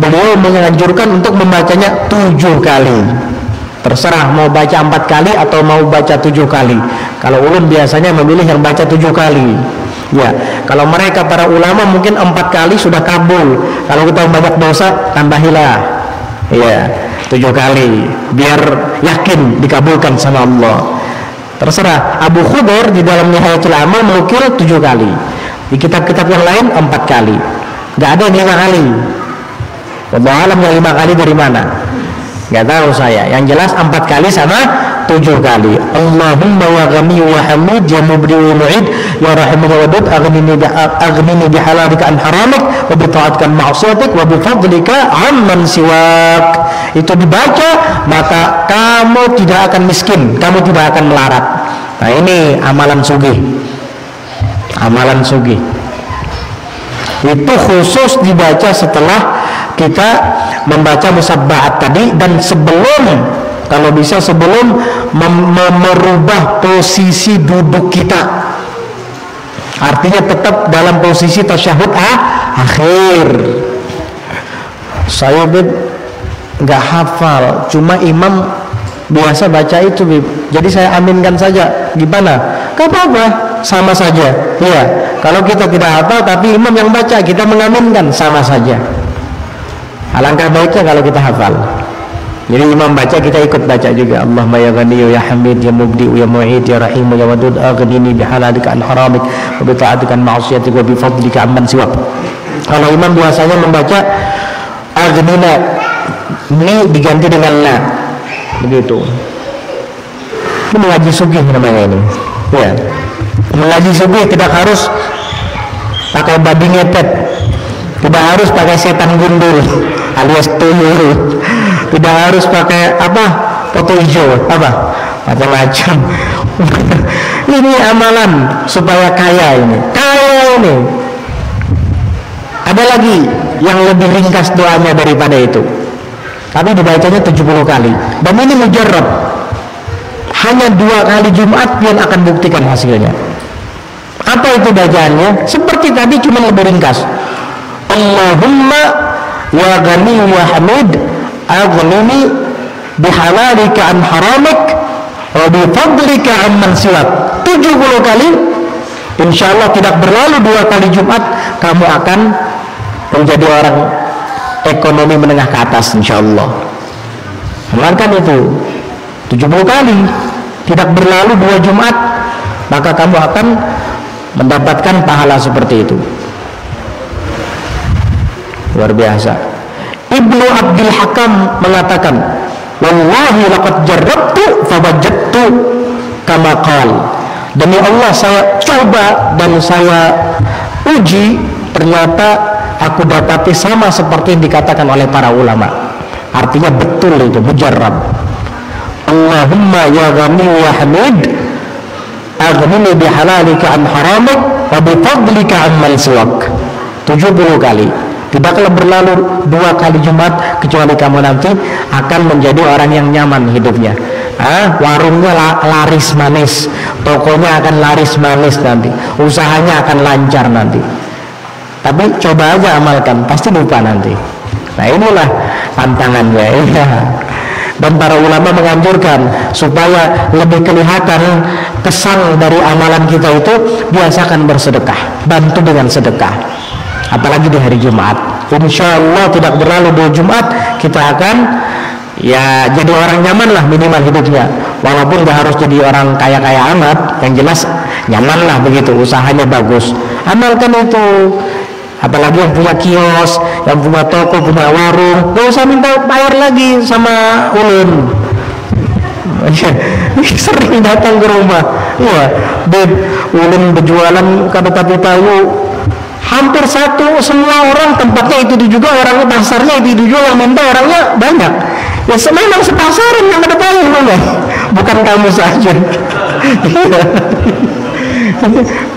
beliau menganjurkan untuk membacanya 7 kali. Terserah mau baca 4 kali atau mau baca 7 kali. Kalau ulun biasanya memilih yang baca 7 kali. Ya, kalau mereka para ulama mungkin 4 kali sudah kabul. Kalau kita banyak dosa, tambahilah. Ya, 7 kali biar yakin dikabulkan sama Allah. Terserah. Abu Khudair di dalam Nihayatul Amal menukil 7 kali. Di kitab-kitab yang lain 4 kali. Gak ada yang 5 kali. Wallahu alam yang 5 kali dari mana? Gak tahu saya. Yang jelas 4 kali sama 7 kali. Allahumma wa ghani wa hamid ya mubdi wa mu'id ya rahim wa wadud aghnini bihalalika an haramik wa bita'atka ma'asiyatik wa bifadlika amman siwak. Itu dibaca maka kamu tidak akan miskin, kamu tidak akan melarat. Nah ini amalan sugih. Amalan sugih itu khusus dibaca setelah kita membaca musabbahat tadi, dan sebelum, kalau bisa sebelum merubah posisi duduk kita. Artinya tetap dalam posisi tasyahud akhir. Saya nggak hafal, cuma imam biasa baca itu, Bib. Jadi saya aminkan saja. Gimana? Gak apa-apa, sama saja. Iya, kalau kita tidak hafal tapi imam yang baca, kita mengaminkan, sama saja. Alangkah baiknya kalau kita hafal. Jadi imam baca, kita ikut baca juga. Allahumma ya ghani ya hamid ya mubdi ya mu'id ya rahim ya wadud aghnini bihalalika an haramik wa bi ta'atika an ma'siyatik wa bi fadlika amman siwak. Kalau imam biasanya membaca aghnina, ini diganti dengan la, begitu. Ini mengaji sugih namanya ini. Ya, mengaji sugih tidak harus pakai babi ngepet, tidak harus pakai setan gundul alias tuyul, tidak harus pakai apa, foto hijau, apa macam-macam. Ini amalan supaya kaya ini, kaya ini. Ada lagi yang lebih ringkas doanya daripada itu, tapi dibacanya 70 kali. Dan ini mujarrab, hanya 2 kali Jumat yang akan buktikan hasilnya. Apa itu bacaannya? Seperti tadi, cuma lebih ringkas. Allahumma ya ghani wa hamid aghnini bihalalika an haramik wa bi fadlika amman siwak. 70 kali. Insyaallah tidak berlalu 2 kali Jumat, kamu akan menjadi orang ekonomi menengah ke atas, insyaallah. Amalkan itu 70 kali, tidak berlalu 2 Jumat, maka kamu akan mendapatkan pahala seperti itu. Luar biasa. Ibnu Abdul Hakam mengatakan, wallahi laqad jarrabtu fawajadtu kama qal. Demi Allah, saya coba dan saya uji, ternyata aku dapati sama seperti yang dikatakan oleh para ulama. Artinya betul itu, mujarrab. Allahumma ya ghani wa hamid aghnini bihalalika an haramik wa bi fadlika amman siwak. 70 kali. Tidaklah berlalu 2 kali Jumat kecuali kamu nanti akan menjadi orang yang nyaman hidupnya. Warungnya laris manis, tokonya akan laris manis nanti, usahanya akan lancar nanti. Tapi coba aja amalkan, pasti lupa nanti. Nah inilah tantangannya. Ya. Dan para ulama menganjurkan supaya lebih kelihatan kesan dari amalan kita itu, biasakan bersedekah, bantu dengan sedekah. Apalagi di hari Jumat. Insya Allah tidak berlalu 2 Jumat, kita akan ya jadi orang nyaman lah minimal hidupnya. Walaupun gak harus jadi orang kaya-kaya amat, yang jelas nyaman lah begitu, usahanya bagus. Amalkan itu. Apalagi yang punya kios, yang punya toko, punya warung, gak usah minta bayar lagi sama ulun. Sering datang ke rumah. Wah, ulun berjualan kada tapi tahu. Hampir satu, semua orang tempatnya itu juga, orangnya pasarnya itu juga, yang minta orangnya banyak. Ya memang sepasaran yang ada tahu, bukan kamu saja.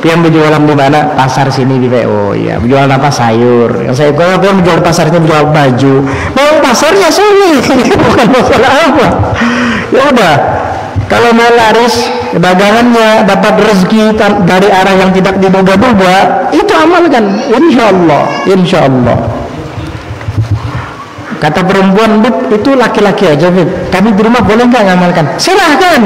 Yang berjualan di mana? Pasar sini di PO. Ya, berjualan apa? Sayur. Yang saya kira yang berjualan pasarnya berjual baju. Memang pasarnya sini, bukan masalah apa. Ya udah, Kalau mau laris dagangannya, dapat rezeki dari arah yang tidak diduga-duga, itu amalkan, insya Allah. Kata perempuan, itu laki-laki aja, kami di rumah boleh nggak ngamalkan? Silahkan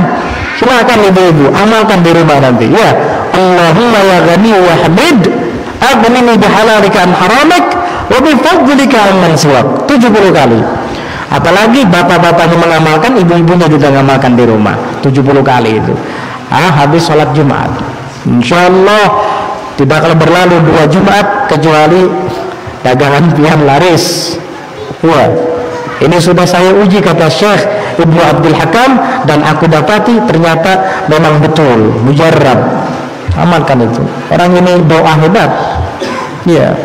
ibu-ibu, amalkan di rumah nanti. Ya, Allahumma ya ghani wa hamid, aghnini bihalalika an haramik, wa bifadlika amman siwak. 70 kali. Apalagi bapak-bapaknya mengamalkan, ibu-ibunya juga mengamalkan di rumah 70 kali itu. Habis sholat Jumat, insya Allah tidak akan berlalu 2 Jumat kecuali dagangan pian laris. Wah, ini sudah saya uji, kata Syekh Ibnu Abdul Hakam, dan aku dapati ternyata memang betul, mujarrab. Amalkan itu. Orang ini doa hebat, ya,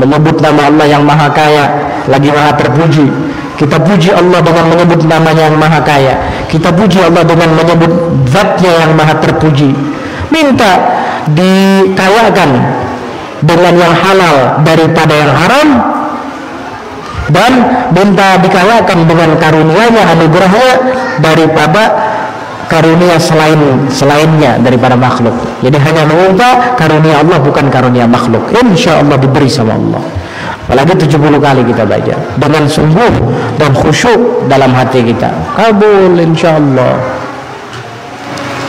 menyebut nama Allah yang maha kaya, lagi maha terpuji. Kita puji Allah dengan menyebut namanya yang maha kaya. Kita puji Allah dengan menyebut zatnya yang maha terpuji. Minta dikayakan dengan yang halal daripada yang haram, dan minta dikayakan dengan karunia-Nya, anugerahnya daripada karunia selainnya daripada makhluk. Jadi hanya meminta karunia Allah, bukan karunia makhluk. Insya Allah diberi sama Allah. Apalagi 70 kali kita baca dengan sungguh dan khusyuk dalam hati kita, kabul insya Allah.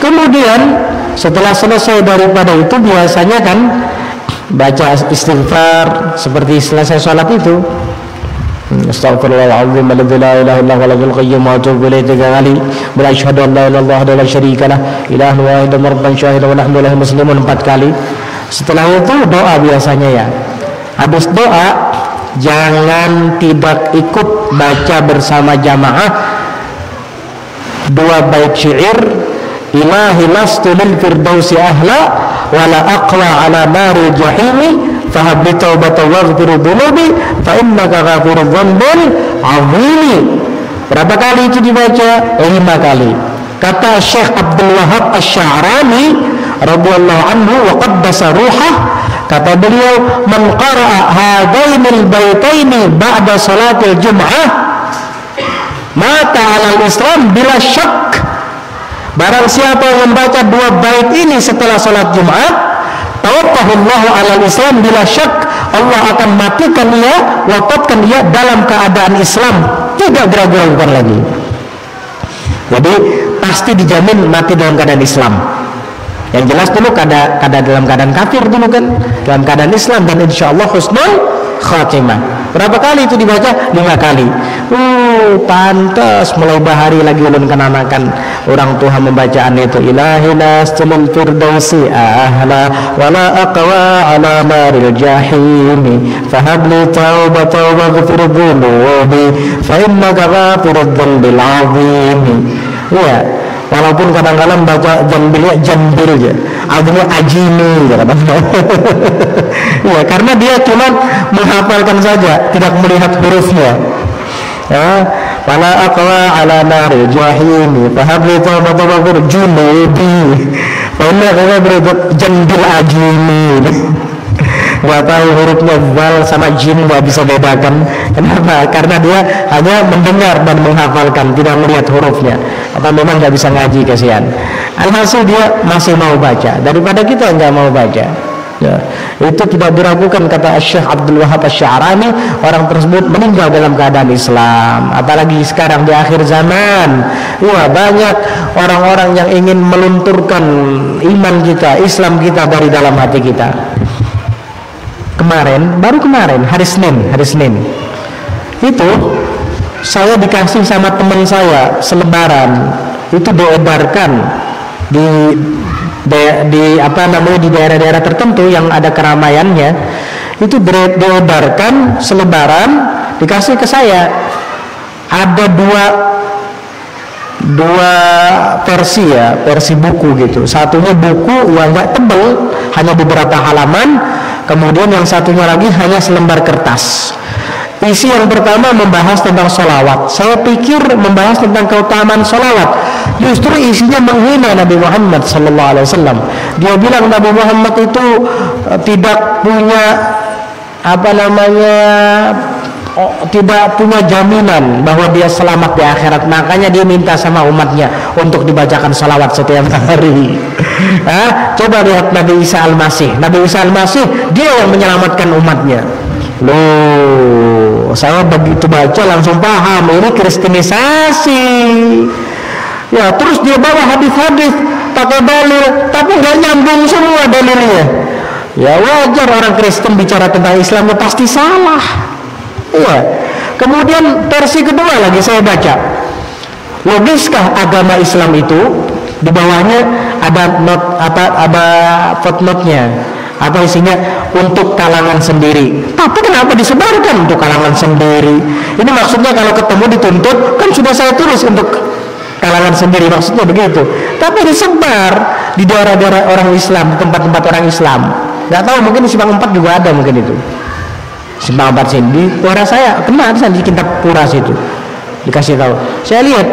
Kemudian setelah selesai daripada itu, biasanya kan baca istighfar seperti selesai sholat itu. Astaghfirullahaladzim alladzi la ilaha illa huwal hayyul qayyum wa atubu ilaihi 3 kali. Wa asyhadu an la ilaha illallah wa la syarika lah, ilahun wahidun rabban syahidan wa nahnu lahu muslimun 4 kali. Setelah itu doa biasanya ya. Habis doa jangan tidak ikut baca bersama jamaah 2 bait syair, ilahi lastu lil firdausi ahla wa la aqwa ala naril jahimi fahabli taubatan waghfir dhunubi fa innaka ghafurudz dzambil azim. Berapa kali itu dibaca? 5 kali. Kata Syekh Abdul Wahab Asy-Sya'rani radhiyallahu anhu wa qaddasa ruhah, kata beliau, man qara'a hadainil baitaini ba'da salatil jum'ah mata 'alal Islam bila syak. Barang siapa yang membaca 2 bait ini setelah salat Jumat, tawaffahullahu 'alal Islam bila syak, Allah akan matikan dia, wafatkan dia dalam keadaan Islam, tidak diragukan lagi. Jadi pasti dijamin mati dalam keadaan Islam. Yang jelas dulu dalam keadaan kafir dulu kan, dalam keadaan Islam, dan insya Allah husnul khatimah. Berapa kali itu dibaca? 5 kali. Pantas mulai bahari lagi ulun kenanakan orang tua membacaan itu, ilahi lastul firdausi ahla wala aqwa ala maril jahimi fahabli taubatan waghfir dhunubi fa innaka ghafurudz dzambil azimi. Ya, walaupun kadang-kadang baca jambil ya, artinya ajimi gitu. Ya, karena dia cuma menghafalkan saja, tidak melihat hurufnya. Ya, wala aqwa ala nari jahimi fahabli taubatan waghfir dhunubi fa innaka ghafurudz jambil ajimi. Gak tahu hurufnya zal sama jim, gak bisa bedakan. Kenapa? Karena dia hanya mendengar dan menghafalkan, tidak melihat hurufnya. Atau memang gak bisa ngaji, kasihan. Alhasil dia masih mau baca daripada kita nggak mau baca. Ya, itu tidak diragukan, kata Syekh Abdul Wahab Asy-Sya'rani, orang tersebut meninggal dalam keadaan Islam. Apalagi sekarang di akhir zaman, wah, banyak orang-orang yang ingin melunturkan iman kita, Islam kita dari dalam hati kita. Baru kemarin hari Senin itu saya dikasih sama teman saya selebaran, itu diedarkan di daerah-daerah tertentu yang ada keramaiannya, itu diedarkan selebaran, dikasih ke saya. Ada dua versi ya, versi buku gitu. Satunya buku yang nggak tebal, hanya beberapa halaman. Kemudian yang satunya lagi hanya selembar kertas. Isi yang pertama membahas tentang sholawat. Saya pikir membahas tentang keutamaan sholawat. Justru isinya menghina Nabi Muhammad SAW. Dia bilang Nabi Muhammad itu tidak punya tidak punya jaminan bahwa dia selamat di akhirat. Makanya dia minta sama umatnya untuk dibacakan salawat setiap hari. Coba lihat Nabi Isa Al-Masih. Nabi Isa Al-Masih dia yang menyelamatkan umatnya. Loh, saya begitu baca langsung paham ini kristenisasi. Ya, terus dia bawa hadis-hadis pakai dalil, tapi nggak nyambung semua dalilnya. Ya wajar orang Kristen bicara tentang Islamnya pasti salah. Iya. Kemudian versi kedua lagi saya baca. Logiskah agama Islam itu? Di bawahnya ada footnote-nya. Apa isinya? Untuk kalangan sendiri. Tapi kenapa disebarkan untuk kalangan sendiri? Ini maksudnya kalau ketemu dituntut, kan sudah saya tulis untuk kalangan sendiri, maksudnya begitu. Tapi disebar di daerah-daerah orang Islam, di tempat-tempat orang Islam. Nggak tahu, mungkin di Simpang 4 juga ada mungkin itu. Simpang 4 sini, di daerah saya kena di Kintab Pura situ. Dikasih tahu. Saya lihat.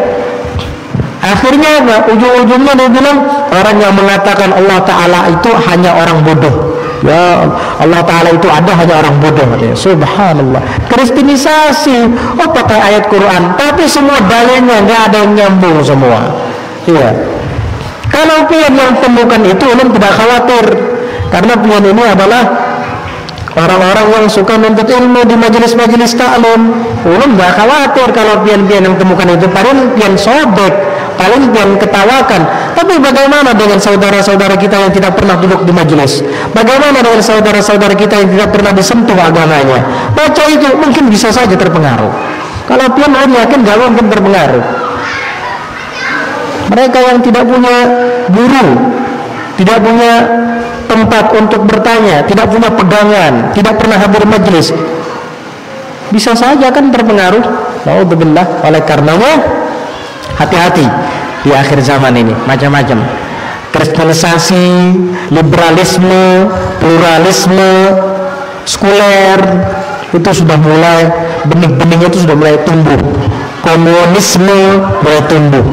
Akhirnya ujung-ujungnya dia bilang orang yang mengatakan Allah Ta'ala itu hanya orang bodoh. Ya, Allah Ta'ala itu ada hanya orang bodoh. Subhanallah. Kristenisasi. Pakai ayat Quran, tapi semua dalilnya nggak ada yang nyambung semua. Iya. Kalau pian yang temukan itu, ulun tidak khawatir, karena pian ini adalah orang-orang yang suka menuntut ilmu di majelis-majelis ta'lim. Ulun nggak khawatir kalau pian-pian yang temukan itu, paling pian sobek, paling pian ketawakan. Tapi bagaimana dengan saudara-saudara kita yang tidak pernah duduk di majelis? Bagaimana dengan saudara-saudara kita yang tidak pernah disentuh agamanya? Baca itu mungkin bisa saja terpengaruh. Kalau pian yakin nggak mungkin terpengaruh. Mereka yang tidak punya guru, tidak punya tempat untuk bertanya, tidak punya pegangan, tidak pernah hadir majelis, bisa saja kan terpengaruh. Naudzubillah. Oleh karenanya hati-hati di akhir zaman ini, macam-macam kristenisasi, liberalisme, pluralisme, sekuler itu sudah mulai, benih-benihnya itu sudah mulai tumbuh. Komunisme mulai tumbuh,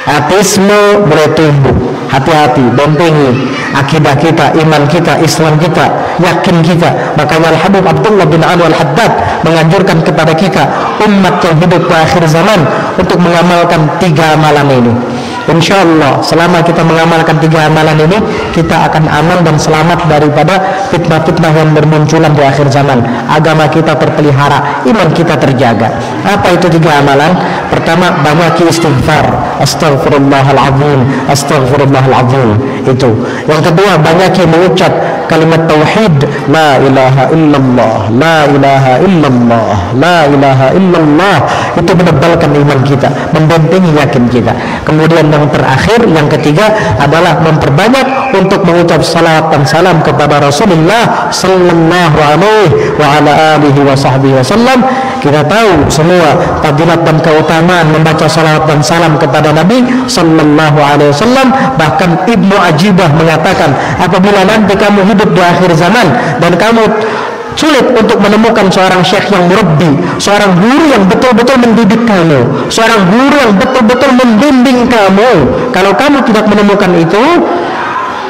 ateisme mulai tumbuh. Hati-hati, bentengi akidah kita, iman kita, Islam kita, yakin kita. Makanya Al-Habib Abdullah bin Anwar Al-Haddad menganjurkan kepada kita umat yang hidup di akhir zaman untuk mengamalkan 3 amalan ini. Insya Allah selama kita mengamalkan 3 amalan ini, kita akan aman dan selamat daripada fitnah-fitnah yang bermunculan di akhir zaman. Agama kita terpelihara, iman kita terjaga. Apa itu 3 amalan? Pertama, banyak istighfar, astaghfirullahaladzim, astaghfirullahaladzim. Itu. Yang kedua, banyak mengucap kalimat tauhid, la ilaha illallah, la ilaha illallah, la ilaha illallah. Itu menebalkan iman kita, membentengi yakin kita. Kemudian yang terakhir, yang ketiga adalah memperbanyak untuk mengucap salawat dan salam kepada Rasulullah sallallahu alaihi wa ala alihi wa sahbihi wasallam. Kita tahu semua fadilat dan keutamaan membaca salawat dan salam kepada Nabi sallallahu alaihi wasallam. Bahkan Ibnu Ajibah mengatakan, apabila nanti kamu hidup di akhir zaman dan kamu sulit untuk menemukan seorang syekh yang murabbi, seorang guru yang betul-betul mendidik kamu, seorang guru yang betul-betul membimbing kamu, kalau kamu tidak menemukan itu,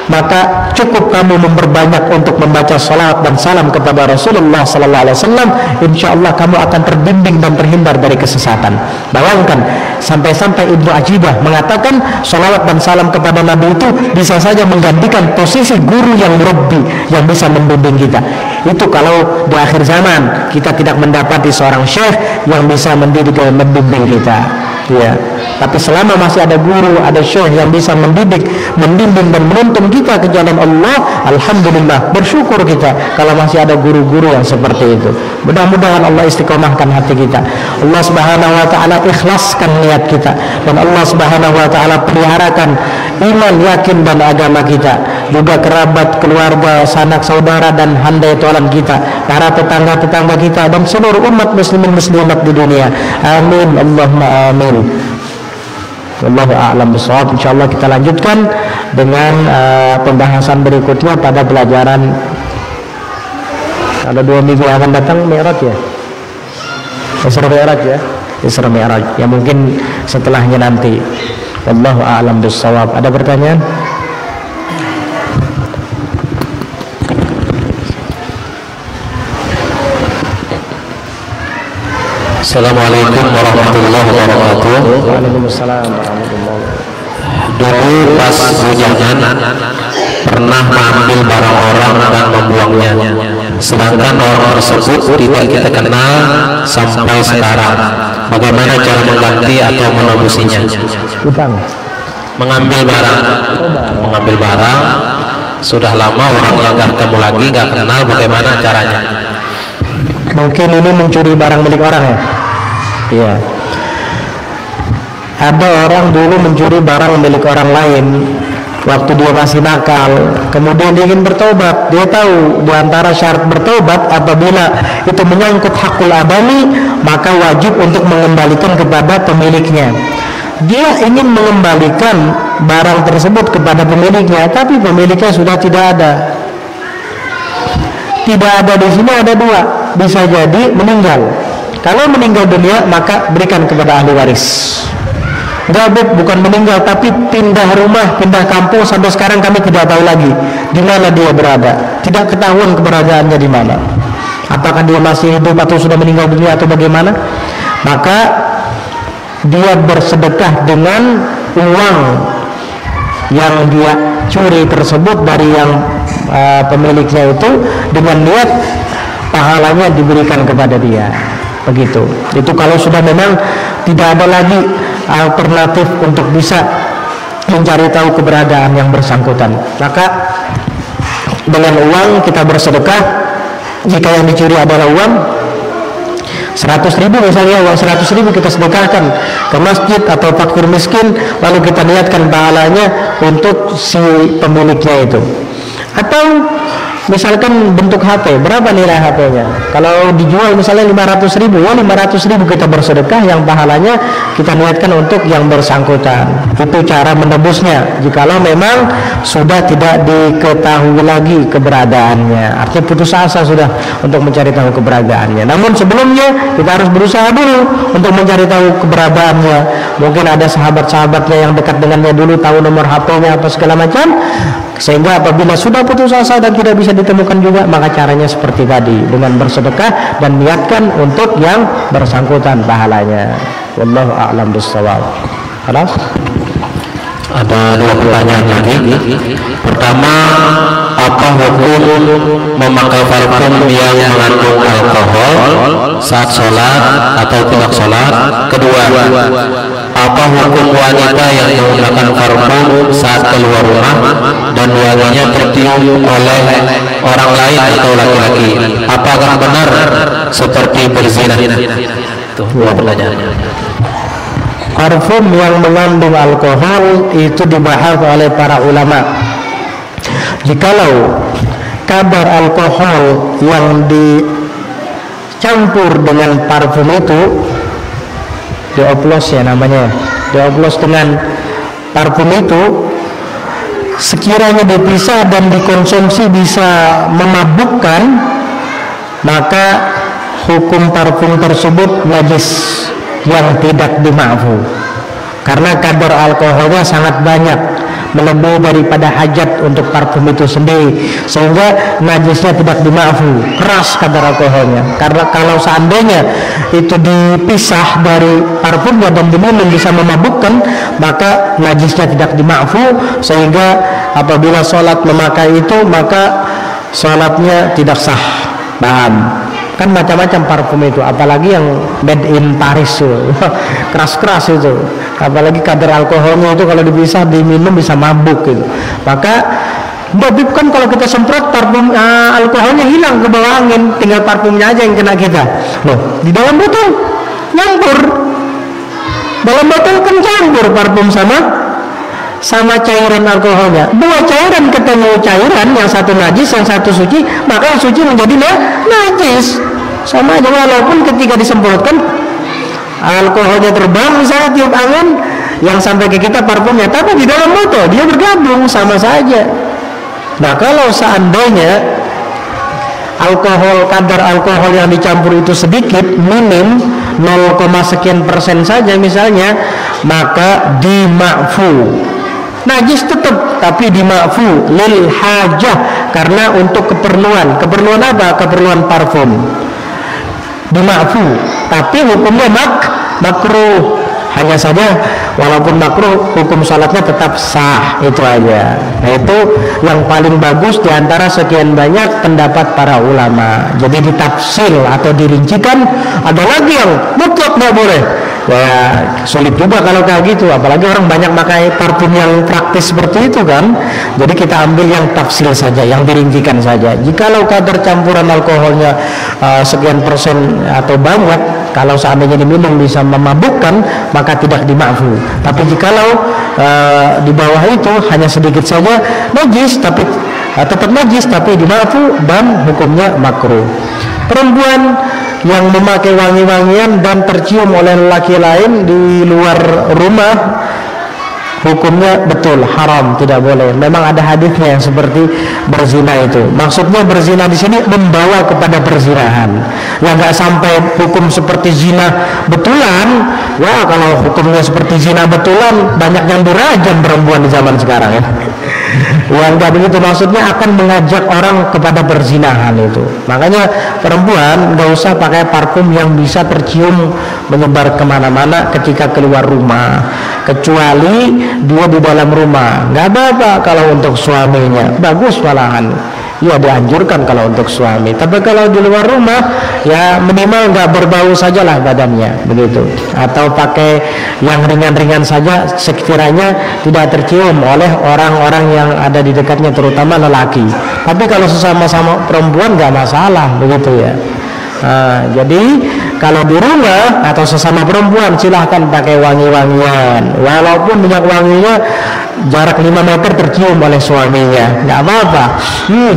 maka cukup kamu memperbanyak untuk membaca salawat dan salam kepada Rasulullah sallallahu alaihi wasallam. Insyaallah kamu akan terbimbing dan terhindar dari kesesatan. Bayangkan, sampai-sampai Ibnu Ajibah mengatakan salawat dan salam kepada Nabi itu bisa saja menggantikan posisi guru yang murabbi, yang bisa membimbing kita. Itu kalau di akhir zaman kita tidak mendapati seorang syekh yang bisa mendidik dan membimbing kita. Ya, tapi selama masih ada guru, ada syekh yang bisa mendidik, membimbing dan menuntun kita ke jalan Allah, alhamdulillah, bersyukur kita kalau masih ada guru-guru yang seperti itu. Mudah-mudahan Allah istiqomahkan hati kita, Allah Subhanahu wa taala ikhlaskan niat kita, dan Allah Subhanahu wa taala peliharakan iman, yakin dan agama kita, juga kerabat, keluarga, sanak saudara dan handai tolan kita, para tetangga-tetangga kita dan seluruh umat muslimin muslimat di dunia. Amin Allahumma amin. Wallahu a'lam bishawab. Insyaallah kita lanjutkan dengan pembahasan berikutnya pada pelajaran ada 2 minggu yang akan datang, Mi'raj ya, Isra Mi'raj ya, Isra Mi'raj ya, mungkin setelahnya nanti. Wallahu a'lam bishawab. Ada pertanyaan? Assalamualaikum warahmatullahi wabarakatuh. Waalaikumsalam warahmatullahi wabarakatuh. Dulu pas bujangan pernah mengambil barang orang dan membuangnya, sedangkan orang tersebut tidak kita kenal sampai sekarang. Bagaimana cara mengganti atau menebusinya? Utang. Mengambil barang sudah lama, orang yang nggak ketemu lagi, nggak kenal, bagaimana caranya? Mungkin ini mencuri barang milik orang ya. Iya. Ada orang dulu mencuri barang milik orang lain waktu dia masih nakal, kemudian dia ingin bertobat. Dia tahu di antara syarat bertobat apabila itu menyangkut hakul adami, maka wajib untuk mengembalikan kepada pemiliknya. Dia ingin mengembalikan barang tersebut kepada pemiliknya, tapi pemiliknya sudah tidak ada. Tidak ada di sini ada dua, bisa jadi meninggal. Kalau meninggal dunia maka berikan kepada ahli waris. Enggak, bukan meninggal tapi pindah rumah, pindah kampung, sampai sekarang kami tidak tahu lagi di mana dia berada. Tidak ketahuan keberadaannya di mana. Apakah dia masih hidup atau sudah meninggal dunia atau bagaimana? Maka dia bersedekah dengan uang yang dia curi tersebut dari yang pemiliknya itu, dengan niat pahalanya diberikan kepada dia. Begitu. Itu kalau sudah memang tidak ada lagi alternatif untuk bisa mencari tahu keberadaan yang bersangkutan, maka dengan uang kita bersedekah. Jika yang dicuri adalah uang 100.000 misalnya, uang 100.000 kita sedekahkan ke masjid atau fakir miskin, lalu kita niatkan pahalanya untuk si pemiliknya itu. Atau misalkan bentuk HP, berapa nilai HP-nya? Kalau dijual misalnya 500.000, 500.000 kita bersedekah, yang pahalanya kita niatkan untuk yang bersangkutan. Itu cara menebusnya jikalau memang sudah tidak diketahui lagi keberadaannya, artinya putus asa sudah untuk mencari tahu keberadaannya. Namun sebelumnya kita harus berusaha dulu untuk mencari tahu keberadaannya. Mungkin ada sahabat-sahabatnya yang dekat dengannya dulu, tahu nomor HP-nya apa segala macam, sehingga apabila sudah putus asa dan tidak bisa ditemukan juga, maka caranya seperti tadi, dengan bersedekah dan niatkan untuk yang bersangkutan pahalanya. Wallahu a'lam bishawab. Halas? Ada dua pertanyaan lagi. Pertama, apa hukum memakai parfum yang mengandung alkohol saat sholat atau tidak sholat? Kedua, apa hukum wanita yang menggunakan parfum saat keluar rumah dan wanginya tertiup oleh orang lain atau laki-laki? Apakah benar seperti berzina? Itu dua pertanyaan. Parfum yang mengandung alkohol itu dibahas oleh para ulama. Jikalau kadar alkohol yang dicampur dengan parfum itu, dioplos ya namanya, dioplos dengan parfum itu, sekiranya dipisah dan dikonsumsi bisa memabukkan, maka hukum parfum tersebut najis yang tidak dimaafkan, karena kadar alkoholnya sangat banyak, melebihi daripada hajat untuk parfum itu sendiri, sehingga najisnya tidak dimaafkan, keras kadar alkoholnya. Karena kalau seandainya itu dipisah dari parfumnya dan diminum bisa memabukkan, maka najisnya tidak dimaafkan, sehingga apabila sholat memakai itu maka sholatnya tidak sah. Paham? Kan macam-macam parfum itu, apalagi yang made in Paris itu keras-keras itu, apalagi kadar alkoholnya itu kalau dipisah diminum bisa mabuk gitu. Maka Babib kan kalau kita semprot parfum alkoholnya hilang ke bawah angin, tinggal parfumnya aja yang kena kita. Loh, di dalam botol nyampur, dalam botol kan campur parfum sama cairan alkoholnya. Dua cairan ketemu cairan, yang satu najis, yang satu suci, maka yang suci menjadi najis. Sama aja, walaupun ketika disemprotkan alkoholnya terbang misalnya tiup angin yang sampai ke kita parfumnya, tapi di dalam botol dia bergabung, sama saja. Nah, kalau seandainya kadar alkohol yang dicampur itu sedikit, minim 0, sekian persen saja misalnya, maka dimakfu. Najis tetap, tapi dimakfu lil hajah, karena untuk keperluan apa? Keperluan parfum. dima'fu, tapi hukumnya makruh. Hanya saja walaupun makruh, hukum salatnya tetap sah, itu aja. Nah, itu yang paling bagus diantara sekian banyak pendapat para ulama. Jadi ditafsil atau dirincikan, ada lagi yang mutlak nggak boleh. Ya sulit juga kalau kayak gitu, apalagi orang banyak pakai parfum yang praktis seperti itu kan. Jadi kita ambil yang tafsil saja, yang dirincikan saja. Jikalau kadar campuran alkoholnya sekian persen atau banyak, kalau seandainya diminum bisa memabukkan, maka tidak dima'fu. Tapi jikalau di bawah itu hanya sedikit saja najis, tapi tetap najis tapi dima'fu dan hukumnya makruh. Perempuan yang memakai wangi-wangian dan tercium oleh lelaki lain di luar rumah, hukumnya betul haram, tidak boleh. Memang ada hadisnya yang seperti berzina itu. Maksudnya berzina di sini membawa kepada perzinahan. Ya nggak sampai hukum seperti zina betulan. Wah, kalau hukumnya seperti zina betulan, banyak yang dirajam perempuan di zaman sekarang ya. Ya enggak begitu, maksudnya akan mengajak orang kepada perzinahan itu. Makanya perempuan nggak usah pakai parfum yang bisa tercium menyebar kemana-mana ketika keluar rumah, kecuali dia di dalam rumah. Nggak apa-apa kalau untuk suaminya, bagus malahan. Ya dianjurkan kalau untuk suami. Tapi kalau di luar rumah, ya minimal nggak berbau sajalah badannya, begitu. Atau pakai yang ringan-ringan saja, sekiranya tidak tercium oleh orang-orang yang ada di dekatnya, terutama lelaki. Tapi kalau sesama-sama perempuan nggak masalah, begitu ya. Jadi kalau di rumah atau sesama perempuan silahkan pakai wangi-wangian, walaupun minyak wanginya jarak 5 meter tercium oleh suaminya, nggak apa-apa.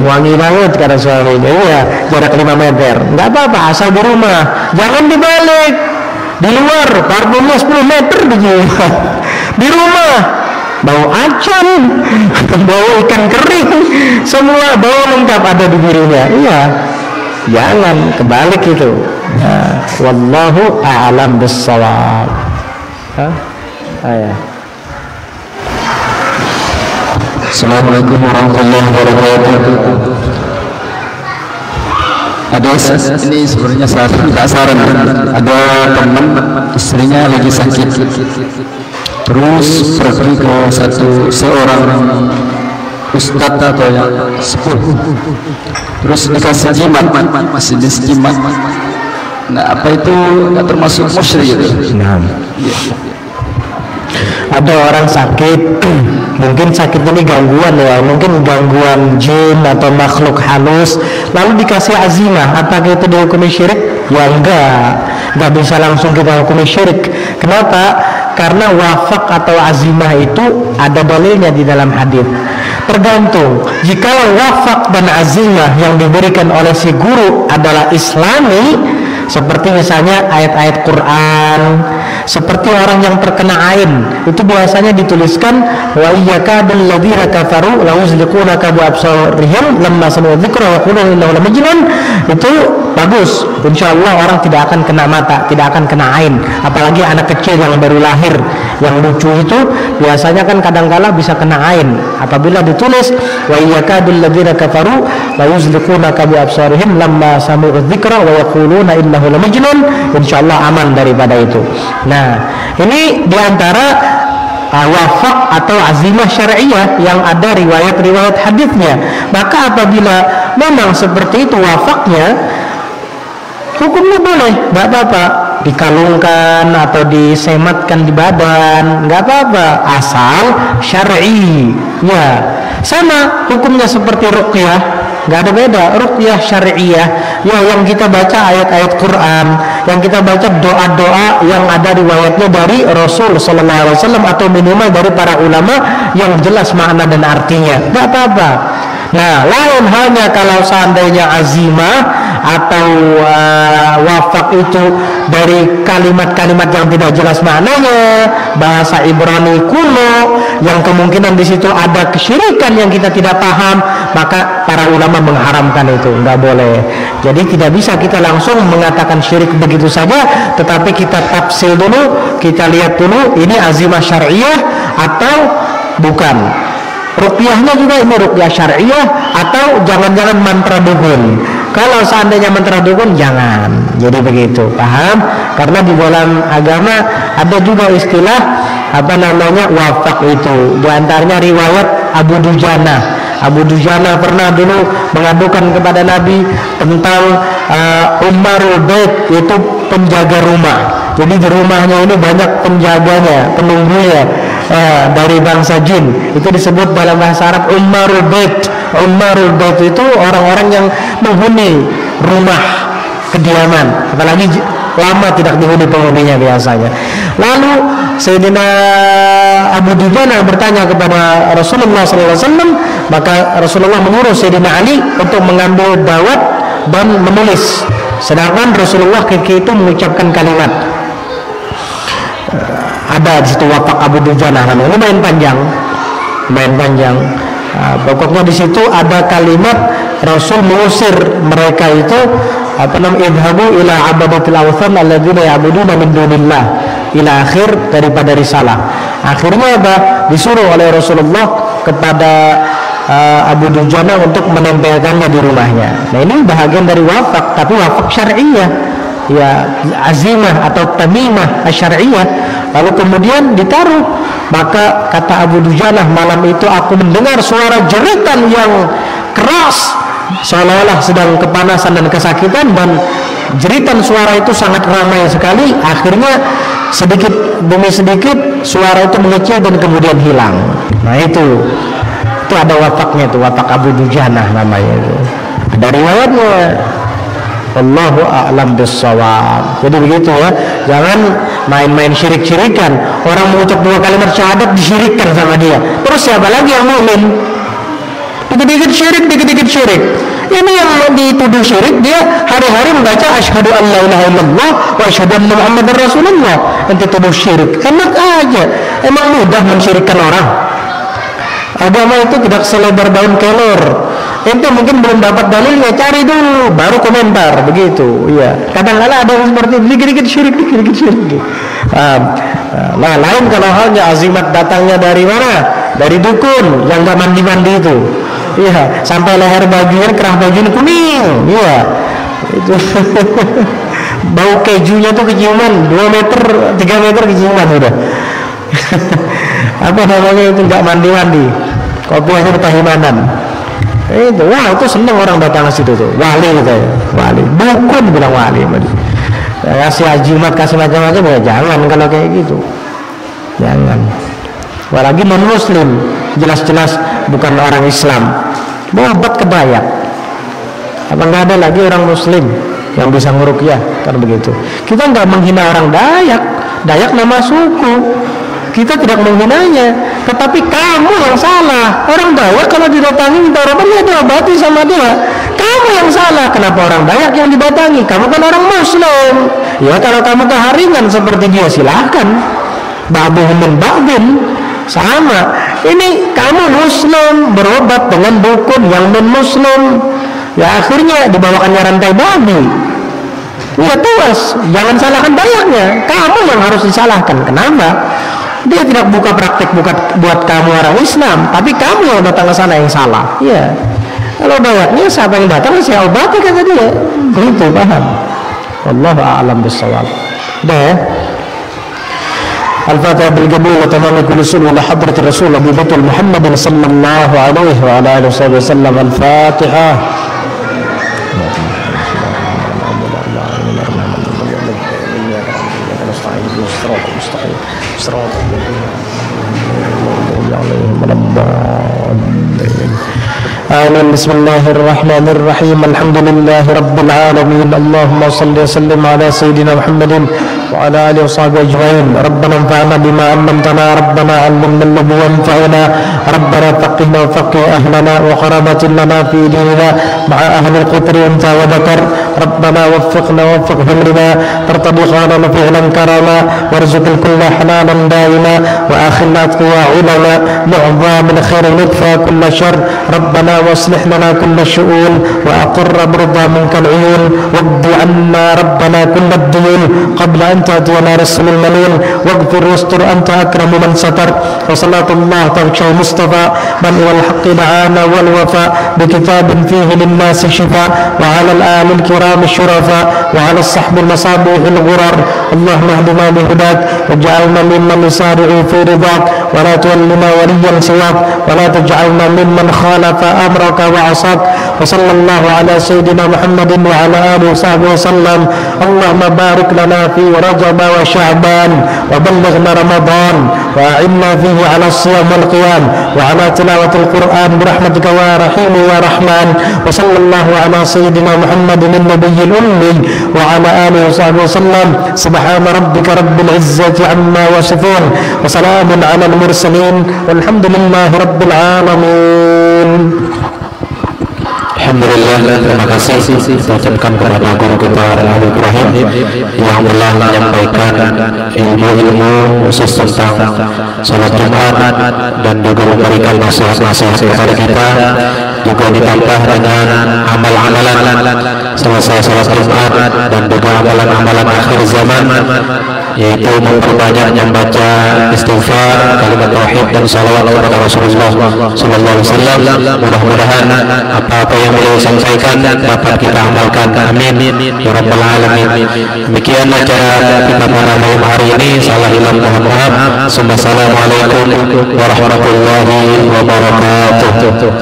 Wangi banget kata suaminya, iya jarak 5 meter, nggak apa-apa asal di rumah. Jangan dibalik, di luar parfumnya 10 meter tercium. Di rumah bau acan, bau ikan kering, semua bau lengkap ada di dirinya. Iya, jangan kebalik itu. Wallahu a'lam bissawab. Assalamualaikum warahmatullahi wabarakatuh. Ada ini sebenarnya saran. Ada teman istrinya lagi sakit, terus pergi ke seorang ustadz atau yang sepuh, terus dikasih jimat, masih jimat. Nah, apa itu nggak termasuk musyrik itu? Nah, ada orang sakit, mungkin sakitnya ini gangguan ya, mungkin gangguan jin atau makhluk halus, lalu dikasih azimah, apakah itu dihukumi syirik? Ya enggak bisa langsung kita hukumi syirik. Kenapa? Karena wafak atau azimah itu ada dalilnya di dalam hadis. Tergantung, jika wafak dan azimah yang diberikan oleh si guru adalah islami, seperti misalnya ayat-ayat Quran, seperti orang yang terkena ain, itu biasanya dituliskan wa iyyakadul ladzina kafaru la yuzliqunaka bi absarihim lamma sami'u dzikra wa yaquluna innahu lamajnun. Itu bagus, insyaallah orang tidak akan kena mata, tidak akan kena ain. Apalagi anak kecil yang baru lahir, yang lucu itu biasanya kan kadang-kala bisa kena ain. Apabila ditulis wa iyyakadul ladzina kafaru la yuzliqunaka bi absarihim lamma sami'u dzikra wa yaquluna innahu lamajnun, insyaallah aman daripada itu. Nah, ini diantara wafak atau azimah syariah yang ada riwayat-riwayat hadisnya. Maka apabila memang seperti itu wafaknya, hukumnya boleh, nggak apa-apa, dikalungkan atau disematkan di badan, nggak apa-apa, asal syar'i. Ya, sama hukumnya seperti ruqyah, nggak ada beda. Ruqyah syariah, ya yang kita baca ayat-ayat Quran, yang kita baca doa-doa yang ada riwayatnya dari Rasul Sallallahu Alaihi Wasallam atau minimal dari para ulama yang jelas makna dan artinya, nggak apa-apa. Nah, lain halnya kalau seandainya azimah atau wafak itu dari kalimat-kalimat yang tidak jelas maknanya, bahasa Ibrani kuno, yang kemungkinan di situ ada kesyirikan yang kita tidak paham, maka para ulama mengharamkan itu, nggak boleh. Jadi tidak bisa kita langsung mengatakan syirik begitu saja, tetapi kita tafsir dulu, kita lihat dulu ini azimah syariah atau bukan. Ruqyahnya juga ini ruqyah syariah atau jangan-jangan mantra dukun. Kalau seandainya mantra dukun, jangan. Jadi begitu, paham? Karena di dalam agama ada juga istilah apa namanya wafak itu. Di antaranya riwayat Abu Dujana. Abu Dujana pernah dulu mengadukan kepada Nabi tentang Umarul Bait, yaitu penjaga rumah. Jadi di rumahnya ini banyak penjaganya, penunggunya dari bangsa jin. Itu disebut dalam bahasa Arab Umarul Bait. Umarul Bait itu orang-orang yang menghuni rumah kediaman, apalagi lama tidak dihuni penghuninya biasanya. Lalu Sayyidina Abu Dujana bertanya kepada Rasulullah SAW, maka Rasulullah menyuruh Sayyidina Ali untuk mengambil dawat dan menulis. Sedangkan Rasulullah ketika itu mengucapkan kalimat. Ada di situ wafak Abu Dujana, namanya lumayan panjang. Pokoknya di situ ada kalimat Rasul mengusir mereka itu apa namanya idhabu ila abadatil awthan alladzina ya'buduna min dunillah ila akhir daripada risalah. Akhirnya apa? Disuruh oleh Rasulullah kepada Abu Dujana untuk menempelkannya di rumahnya. Nah, ini bahagian dari wafak, tapi wafak syar'iyah, ya azimah atau tamimah syar'iyah. Lalu kemudian ditaruh. Maka kata Abu Dujana, malam itu aku mendengar suara jeritan yang keras, seolah-olah sedang kepanasan dan kesakitan, dan jeritan suara itu sangat ramai sekali. Akhirnya sedikit demi sedikit suara itu mengecil dan kemudian hilang. Nah itu ada wafaknya, itu wafak Abu Dujana namanya itu. Ada riwayatnya. Allahu a'lam bis-shawab. Jadi begitu ya, jangan main-main syirik-syirikan. Orang mengucap 2 kalimat syahadat disyirikkan sama dia. Terus siapa lagi yang mukmin? Dikit-dikit syirik. Ini yang dituduh syirik, dia hari-hari membaca asyhadu an la ilaha illallah wa asyhadu anna muhammadar rasulullah. Yang dituduh syirik. Enak aja. Emang mudah mensyirikkan orang? Agama itu tidak selebar daun kelor. Itu mungkin belum dapat dalilnya, cari dulu baru komentar, begitu. Iya. Kadang-kadang ada yang seperti dikit-dikit syirik. Nah, lain kalau halnya azimat datangnya dari mana? Dari dukun yang nggak mandi-mandi itu. Iya, sampai leher bajunya kerah bajunya kuning. Iya. Itu bau kejunya tuh keciuman 2 meter, 3 meter keciuman udah. Apa namanya itu nggak mandi-mandi? Kopiahnya ketahimanan. Itu, wah itu seneng orang datang ke situ tuh, wali gitu ya, wali, dukun bilang wali, kasih ajimat, kasih macam-macam, ya jangan kalau kayak gitu, jangan. Apalagi non muslim, jelas-jelas bukan orang Islam, berobat ke Dayak, apa nggak ada lagi orang muslim yang bisa ngurukyah, kan begitu. Kita nggak menghina orang Dayak nama suku. Kita tidak menghinanya, tetapi kamu yang salah. Orang Dayak kalau didatangi minta obat, ya diobati sama dia. Kamu yang salah. Kenapa orang Dayak yang didatangi? Kamu kan orang Muslim. Ya kalau kamu keharingan seperti dia silahkan. Ba'duhum min ba'din, sama. Ini kamu Muslim berobat dengan dukun yang non-Muslim. Ya akhirnya dibawakannya rantai babi. Ya tuas, jangan salahkan Dayaknya. Kamu yang harus disalahkan. Kenapa? Dia tidak buka praktek buat kamu orang Islam, tapi kamu yang datang ke sana yang salah. Iya. Kalau Dayaknya siapa yang datang saya obati kata dia. Begitu, paham? Wallahu a'lam bis-shawab. Dah ya. Al-Fatihah bil qabul wa tamam kulli sunna wa hadrat Rasul Abu Bakar Muhammad sallallahu alaihi wa ala alihi wasallam. Al-Fatihah. آمين. بسم الله الرحمن الرحيم. الحمد لله رب العالمين. اللهم صل وسلم على سيدنا محمد وعلى آله وصحبه أجمعين. ربنا انفعنا بما علمتنا. ربنا علمنا الذي ينفعنا. ربنا فقهنا وفقه أهلنا وقرابة لنا في ديننا مع أهل القدر أنت وذكر. ربنا وفقنا ووفق أمرنا ترتضي قولنا فعلا كرما وارزق الكل حلالا دائما وآخرنا تقوى علما نعظى من خير ندفع كل شر. ربنا واصلح لنا كل الشؤون وأقر برضا منك العيون واقض عنا ربنا كل الديون قبل أن تأتي على رسول المنون واغفر واستر أنت أكرم من ستر وصلاة الله تغشى المصطفى من والحق دعانا والوفاء بكتاب فيه للناس شفاء وعلى الآل الكرام الشرفاء وعلى الصحب المصابيح الغرر اللهم اهدنا بهداك واجعلنا ممن يسارع في رضاك ولا تولنا وليا سواك ولا تجعلنا ممن خالف أمرك وعصاك وصلى الله على سيدنا محمد وعلى آله وصحبه وسلم اللهم بارك لنا في رجب وشعبان وبلغنا رمضان وأعنا فيه على الصيام والقيام وعلى تلاوة القرآن برحمتك يا رحيم يا رحمن وصلى الله على سيدنا محمد النبي الأمي وعلى آله وصحبه وسلم سبحان ربك رب العزة عما يصفون وسلام على المرسلين والحمد لله رب العالمين. Alhamdulillah, terima kasih kita ucapkan kepada guru kita Al-Habib Ibrahim yang telah menyampaikan ilmu-ilmu khusus tentang salat Jumat dan juga memberikan nasihat-nasihat kepada kita, juga ditambah dengan amal-amalan selesai salat Jumat dan juga amalan-amalan akhir zaman, yaitu memperbanyak membaca istighfar, kalimat tauhid dan salawat kepada Rasulullah sallallahu alaihi wasallam. Mudah-mudahan apa-apa yang beliau sampaikan dapat kita amalkan. Amin ya rabbal alamin. Demikian acara kita pada malam hari ini. Salah hilang mohon maaf. Assalamualaikum warahmatullahi wabarakatuh.